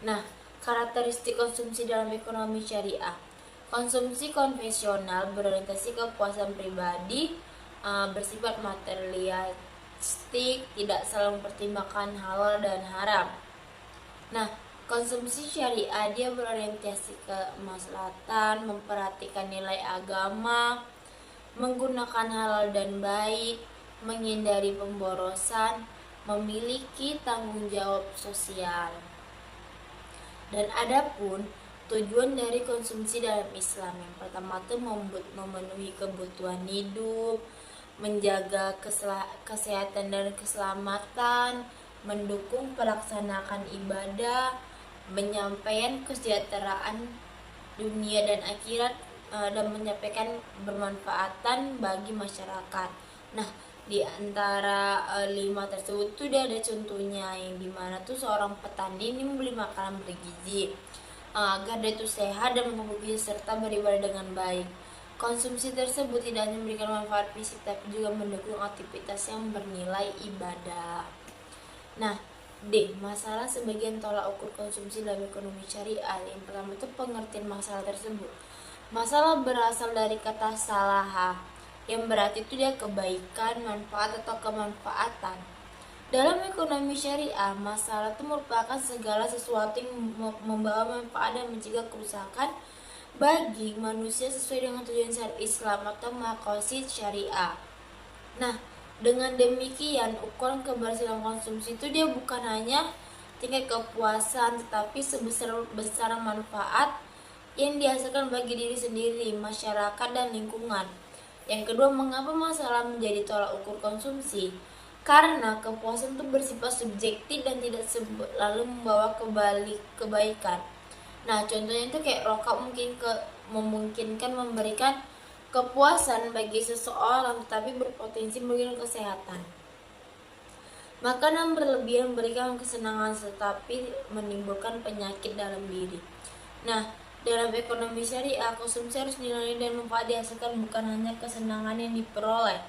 Nah, karakteristik konsumsi dalam ekonomi syariah. Konsumsi konvensional berorientasi kepuasan pribadi, bersifat tidak selalu mempertimbangkan halal dan haram. Nah, konsumsi syariah dia berorientasi ke kemaslahatan, memperhatikan nilai agama, menggunakan halal dan baik, menghindari pemborosan, memiliki tanggung jawab sosial. Dan adapun tujuan dari konsumsi dalam Islam, yang pertama itu memenuhi kebutuhan hidup, menjaga kesehatan dan keselamatan, mendukung pelaksanaan ibadah, menyampaikan kesejahteraan dunia dan akhirat, dan menyampaikan bermanfaatan bagi masyarakat. Nah, di antara 5 tersebut tuh dia ada contohnya, yang dimana tuh seorang petani ini membeli makanan bergizi agar dia itu sehat dan memupuk serta beribadah dengan baik. Konsumsi tersebut tidak hanya memberikan manfaat fisik tapi juga mendukung aktivitas yang bernilai ibadah. Nah, D. Masalah sebagian tolak ukur konsumsi dalam ekonomi syariah. Yang pertama itu pengertian masalah tersebut. Masalah berasal dari kata salaha, yang berarti itu dia kebaikan, manfaat atau kemanfaatan. Dalam ekonomi syariah, masalah itu merupakan segala sesuatu yang membawa manfaat dan mencegah kerusakan bagi manusia sesuai dengan tujuan syariat Islam atau maqasid syariah. Nah, dengan demikian ukuran keberhasilan konsumsi itu dia bukan hanya tingkat kepuasan, tetapi sebesar manfaat yang dihasilkan bagi diri sendiri, masyarakat, dan lingkungan. Yang kedua, mengapa masalah menjadi tolak ukur konsumsi? Karena kepuasan itu bersifat subjektif dan tidak selalu membawa kebaikan. Nah, contohnya itu kayak rokok memungkinkan memberikan kepuasan bagi seseorang, tetapi berpotensi merugikan kesehatan. Makanan berlebihan memberikan kesenangan tetapi menimbulkan penyakit dalam diri. Nah, dalam ekonomi syariah, konsumsi harus dinilai dan manfaat dihasilkan, bukan hanya kesenangan yang diperoleh.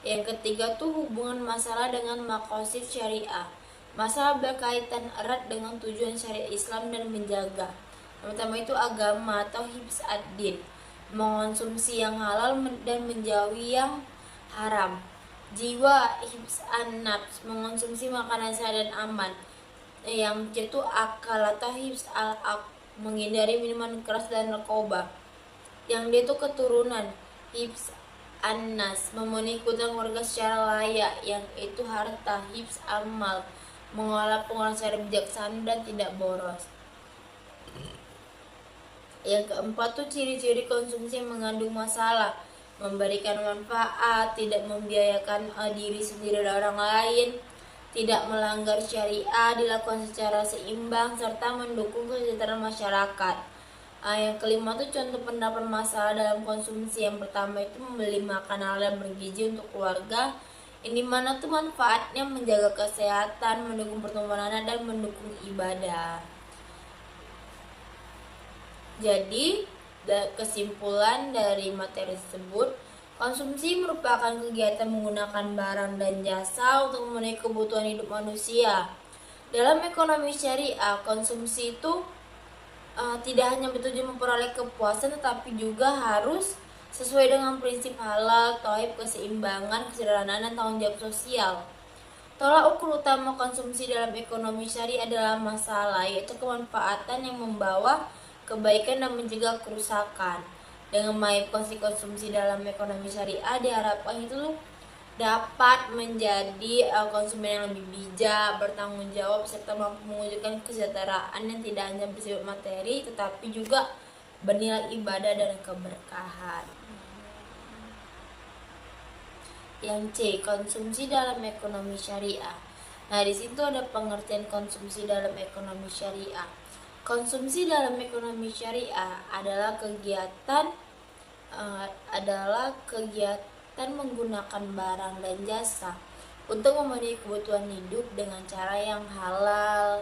Yang ketiga tuh hubungan masalah dengan maqasid syariah. Masalah berkaitan erat dengan tujuan syariat Islam dan menjaga. Yang pertama itu agama atau hifz ad-din, mengonsumsi yang halal dan menjauhi yang haram. Jiwa, hifz an-nafs, mengonsumsi makanan sehat dan aman. Yang itu akal atau hifz al-aql, menghindari minuman keras dan narkoba. Yang dia itu keturunan, hifz an-nas, memenuhi kebutuhan keluarga secara layak. Yang itu harta, hifz al-mal, mengolah pengeluaran secara bijaksana dan tidak boros. Yang keempat tuh ciri-ciri konsumsi yang mengandung masalah, memberikan manfaat, tidak membiayakan diri sendiri dan orang lain, tidak melanggar syariah, dilakukan secara seimbang, serta mendukung kesejahteraan masyarakat. Yang kelima tuh contoh pendapat masalah dalam konsumsi. Yang pertama itu membeli makanan halal bergizi untuk keluarga, yang dimana tuh manfaatnya menjaga kesehatan, mendukung pertumbuhan anak, dan mendukung ibadah. Jadi, kesimpulan dari materi tersebut, konsumsi merupakan kegiatan menggunakan barang dan jasa untuk memenuhi kebutuhan hidup manusia. Dalam ekonomi syariah, konsumsi itu tidak hanya bertujuan memperoleh kepuasan, tetapi juga harus sesuai dengan prinsip halal, tauhid, keseimbangan, kesederhanaan, dan tanggung jawab sosial. Tolak ukur utama konsumsi dalam ekonomi syariah adalah masalah, yaitu kemanfaatan yang membawa kebaikan dan mencegah kerusakan. Dengan mengikuti konsumsi dalam ekonomi syariah, diharapkan itu dapat menjadi konsumen yang lebih bijak, bertanggung jawab, serta mampu mewujudkan kesejahteraan yang tidak hanya bersifat materi, tetapi juga bernilai ibadah dan keberkahan. Yang C, konsumsi dalam ekonomi syariah. Nah, di situ ada pengertian konsumsi dalam ekonomi syariah. Konsumsi dalam ekonomi syariah adalah kegiatan menggunakan barang dan jasa untuk memenuhi kebutuhan hidup dengan cara yang halal,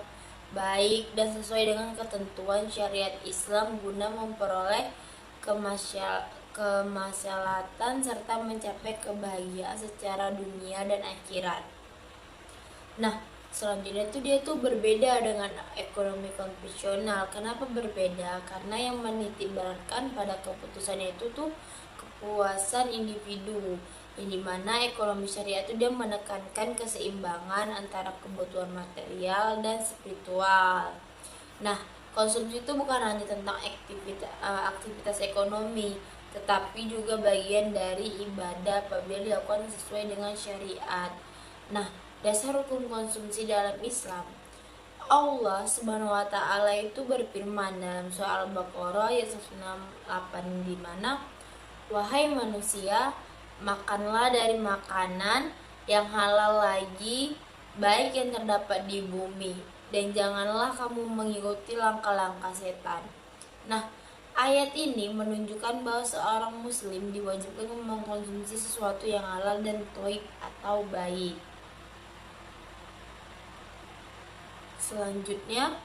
baik, dan sesuai dengan ketentuan syariat Islam guna memperoleh kemaslahatan serta mencapai kebahagiaan secara dunia dan akhirat. Nah, selanjutnya dia berbeda dengan ekonomi konvensional. Kenapa berbeda? Karena yang menitikberatkan pada keputusannya itu kepuasan individu, yang dimana ekonomi syariah itu dia menekankan keseimbangan antara kebutuhan material dan spiritual. Nah, konsumsi itu bukan hanya tentang aktivitas ekonomi, tetapi juga bagian dari ibadah apabila dilakukan sesuai dengan syariat. Nah, dasar hukum konsumsi dalam Islam, Allah Subhanahu wa taala itu berfirman dalam surah Al-Baqarah ayat 168, di mana wahai manusia, makanlah dari makanan yang halal lagi, baik yang terdapat di bumi, dan janganlah kamu mengikuti langkah-langkah setan. Nah, ayat ini menunjukkan bahwa seorang muslim diwajibkan mengkonsumsi sesuatu yang halal dan thayyib atau baik. Selanjutnya,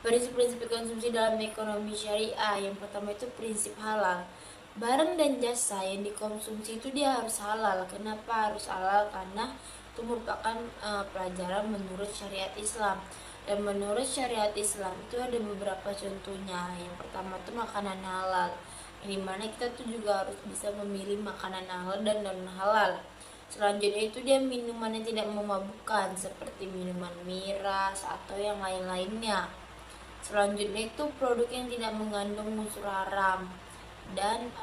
prinsip-prinsip konsumsi dalam ekonomi syariah. Yang pertama itu prinsip halal. Barang dan jasa yang dikonsumsi itu dia harus halal. Kenapa harus halal? Karena itu merupakan pelajaran menurut syariat Islam. Dan menurut syariat Islam itu ada beberapa contohnya. Yang pertama itu makanan halal, yang dimana kita tuh juga harus bisa memilih makanan halal dan non halal. Selanjutnya itu dia minuman yang tidak memabukkan seperti minuman miras atau yang lain-lainnya. Selanjutnya itu produk yang tidak mengandung unsur haram dan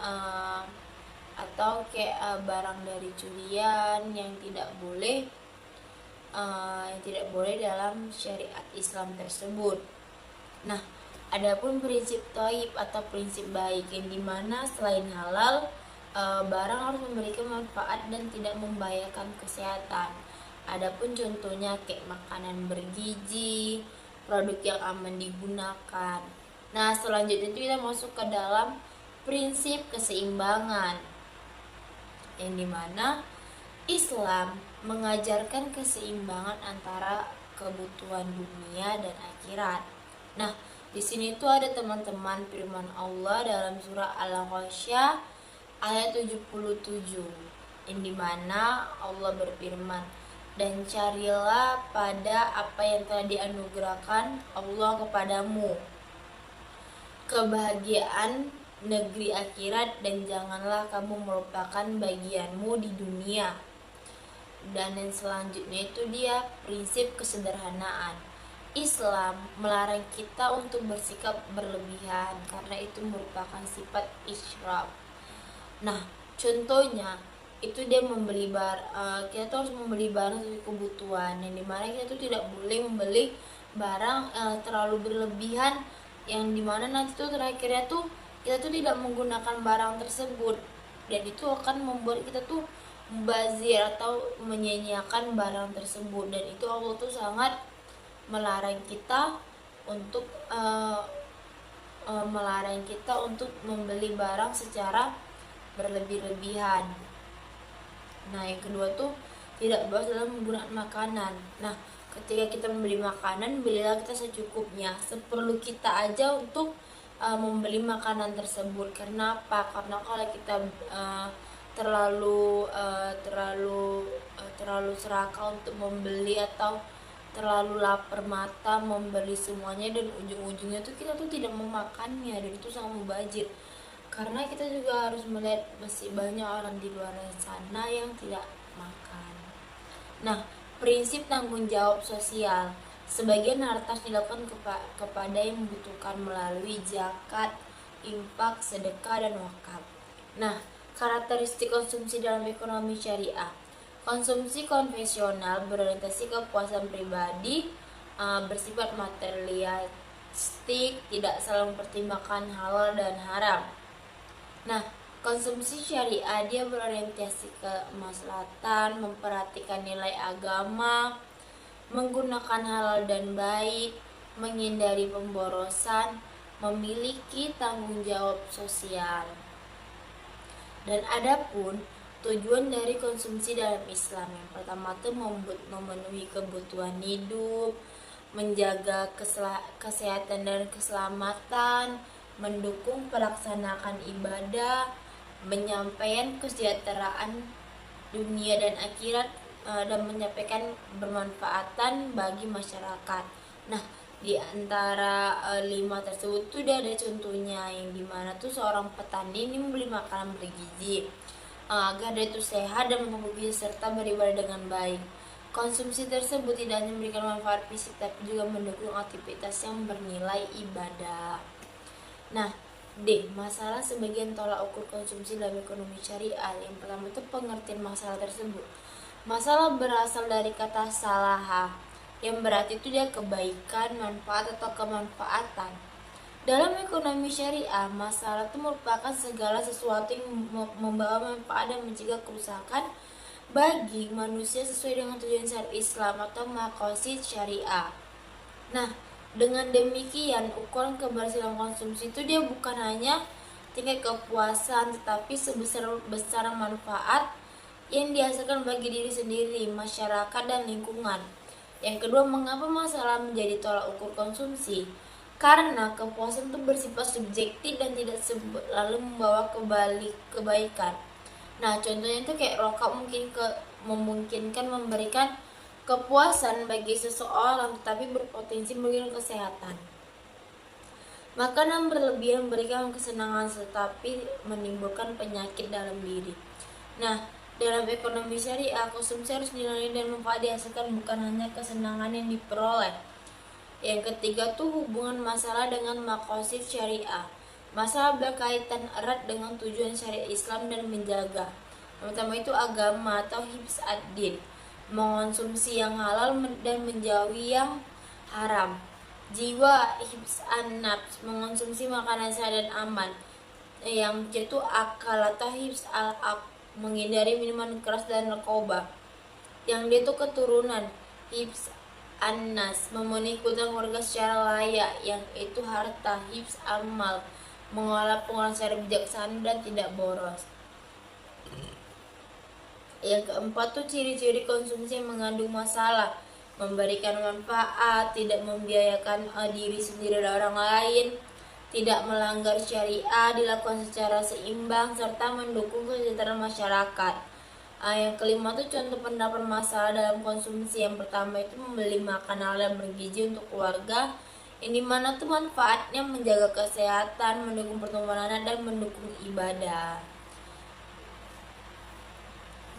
atau kayak barang dari curian yang tidak boleh dalam syariat Islam tersebut. Nah, adapun prinsip thayyib atau prinsip baik, yang dimana selain halal barang harus memberikan manfaat dan tidak membahayakan kesehatan. Adapun contohnya kayak makanan bergizi, produk yang aman digunakan. Nah, selanjutnya itu kita masuk ke dalam prinsip keseimbangan, yang dimana Islam mengajarkan keseimbangan antara kebutuhan dunia dan akhirat. Nah, di sini tuh ada teman-teman firman Allah dalam surah Al-Ghasyiyah ayat 77, yang dimana Allah berfirman, dan carilah pada apa yang telah dianugerahkan Allah kepadamu kebahagiaan negeri akhirat, dan janganlah kamu melupakan bagianmu di dunia. Dan yang selanjutnya itu dia prinsip kesederhanaan. Islam melarang kita untuk bersikap berlebihan karena itu merupakan sifat israf. Nah, contohnya itu dia kita tuh harus membeli barang sesuai kebutuhan, yang dimana kita tuh tidak boleh membeli barang terlalu berlebihan, yang dimana nanti tuh terakhirnya tuh kita tuh tidak menggunakan barang tersebut, dan itu akan membuat kita tuh mubazir atau menyia-nyiakan barang tersebut. Dan itu Allah tuh sangat melarang kita untuk membeli barang secara berlebih-lebihan. Nah, yang kedua tuh tidak bebas dalam menggunakan makanan. Nah, ketika kita membeli makanan, belilah kita secukupnya, seperlu kita aja untuk membeli makanan tersebut. Karena apa? Karena kalau kita terlalu serakah untuk membeli, atau terlalu lapar mata membeli semuanya, dan ujung-ujungnya tuh kita tuh tidak memakannya, dan itu sangat mubazir. Karena kita juga harus melihat masih banyak orang di luar sana yang tidak makan. Nah, prinsip tanggung jawab sosial. Sebagian harta dilakukan kepada yang membutuhkan melalui zakat, infak, sedekah, dan wakaf. Nah, karakteristik konsumsi dalam ekonomi syariah. Konsumsi konvensional berorientasi kepuasan pribadi, bersifat materialistik, tidak selalu mempertimbangkan halal dan haram. Nah, konsumsi syariah dia berorientasi ke kemaslahatan, memperhatikan nilai agama, menggunakan halal dan baik, menghindari pemborosan, memiliki tanggung jawab sosial. Dan adapun tujuan dari konsumsi dalam Islam, yang pertama itu memenuhi kebutuhan hidup, menjaga kesehatan dan keselamatan, mendukung pelaksanaan ibadah, menyampaikan kesejahteraan dunia dan akhirat, dan menyampaikan bermanfaatan bagi masyarakat. Nah, di antara 5 tersebut tuh ada contohnya, yang dimana tuh seorang petani ini membeli makanan bergizi, agar dia itu sehat dan mampu bekerja serta beribadah dengan baik. Konsumsi tersebut tidak hanya memberikan manfaat fisik tapi juga mendukung aktivitas yang bernilai ibadah. Nah, D. Masalah sebagian tolak ukur konsumsi dalam ekonomi syariah. Yang pertama itu pengertian masalah tersebut. Masalah berasal dari kata salaha, yang berarti itu dia kebaikan, manfaat atau kemanfaatan. Dalam ekonomi syariah, masalah itu merupakan segala sesuatu yang membawa manfaat dan mencegah kerusakan bagi manusia sesuai dengan tujuan syariat Islam atau maqasid syariah. Nah, dengan demikian ukuran keberhasilan konsumsi itu dia bukan hanya tingkat kepuasan tetapi sebesar manfaat yang dihasilkan bagi diri sendiri, masyarakat dan lingkungan. Yang kedua, mengapa masalah menjadi tolak ukur konsumsi? Karena kepuasan itu bersifat subjektif dan tidak selalu membawa kebaikan. Nah, contohnya itu kayak rokok memungkinkan memberikan kepuasan bagi seseorang tetapi berpotensi merugikan kesehatan. Makanan berlebihan memberikan kesenangan tetapi menimbulkan penyakit dalam diri. Nah, dalam ekonomi syariah, konsumsi harus dinilai dan manfaat dihasilkan, bukan hanya kesenangan yang diperoleh. Yang ketiga tuh hubungan masalah dengan maqasid syariah. Masalah berkaitan erat dengan tujuan syariat Islam dan menjaga. Pertama itu agama atau hifz ad-din, mengonsumsi yang halal dan menjauhi yang haram. Jiwa, hifz an-nafs, mengonsumsi makanan sehat dan aman. Yang itu akal atau hifz al-aql, menghindari minuman keras dan narkoba. Yang dia itu keturunan, hifz an-nas, memenuhi kebutuhan keluarga secara layak. Yang itu harta, hifz amal, mengolah pengeluaran secara bijaksana dan tidak boros. Yang keempat tuh ciri-ciri konsumsi yang mengandung masalah, memberikan manfaat, tidak membiayakan diri sendiri dan orang lain, tidak melanggar syariah, dilakukan secara seimbang, serta mendukung kesejahteraan masyarakat. Yang kelima tuh contoh pendapat masalah dalam konsumsi. Yang pertama itu membeli makanan dan bergizi untuk keluarga, yang dimana tuh manfaatnya menjaga kesehatan, mendukung pertumbuhan anak dan mendukung ibadah.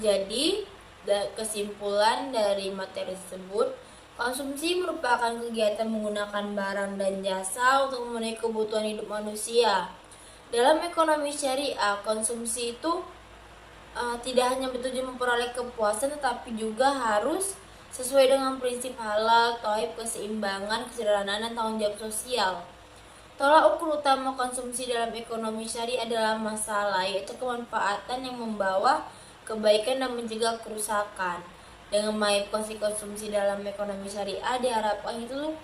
Jadi kesimpulan dari materi tersebut, konsumsi merupakan kegiatan menggunakan barang dan jasa untuk memenuhi kebutuhan hidup manusia. Dalam ekonomi syariah, konsumsi itu tidak hanya bertujuan memperoleh kepuasan tetapi juga harus sesuai dengan prinsip halal, tauhid, keseimbangan, kesederhanaan, dan tanggung jawab sosial. Tolak ukur utama konsumsi dalam ekonomi syariah adalah masalah, yaitu kemanfaatan yang membawa kebaikan dan mencegah kerusakan. Dengan konsumsi dalam ekonomi syariah diharapkan itu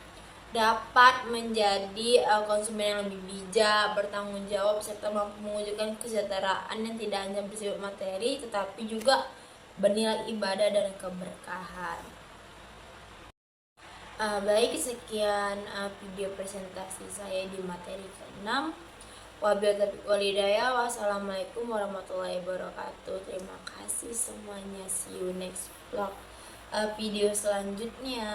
dapat menjadi konsumen yang lebih bijak, bertanggung jawab, serta mampu mewujudkan kesejahteraan yang tidak hanya bersifat materi tetapi juga bernilai ibadah dan keberkahan. Baik, sekian video presentasi saya di materi ke-6. Wassalamualaikum warahmatullahi wabarakatuh. Terima kasih semuanya. See you next vlog video selanjutnya.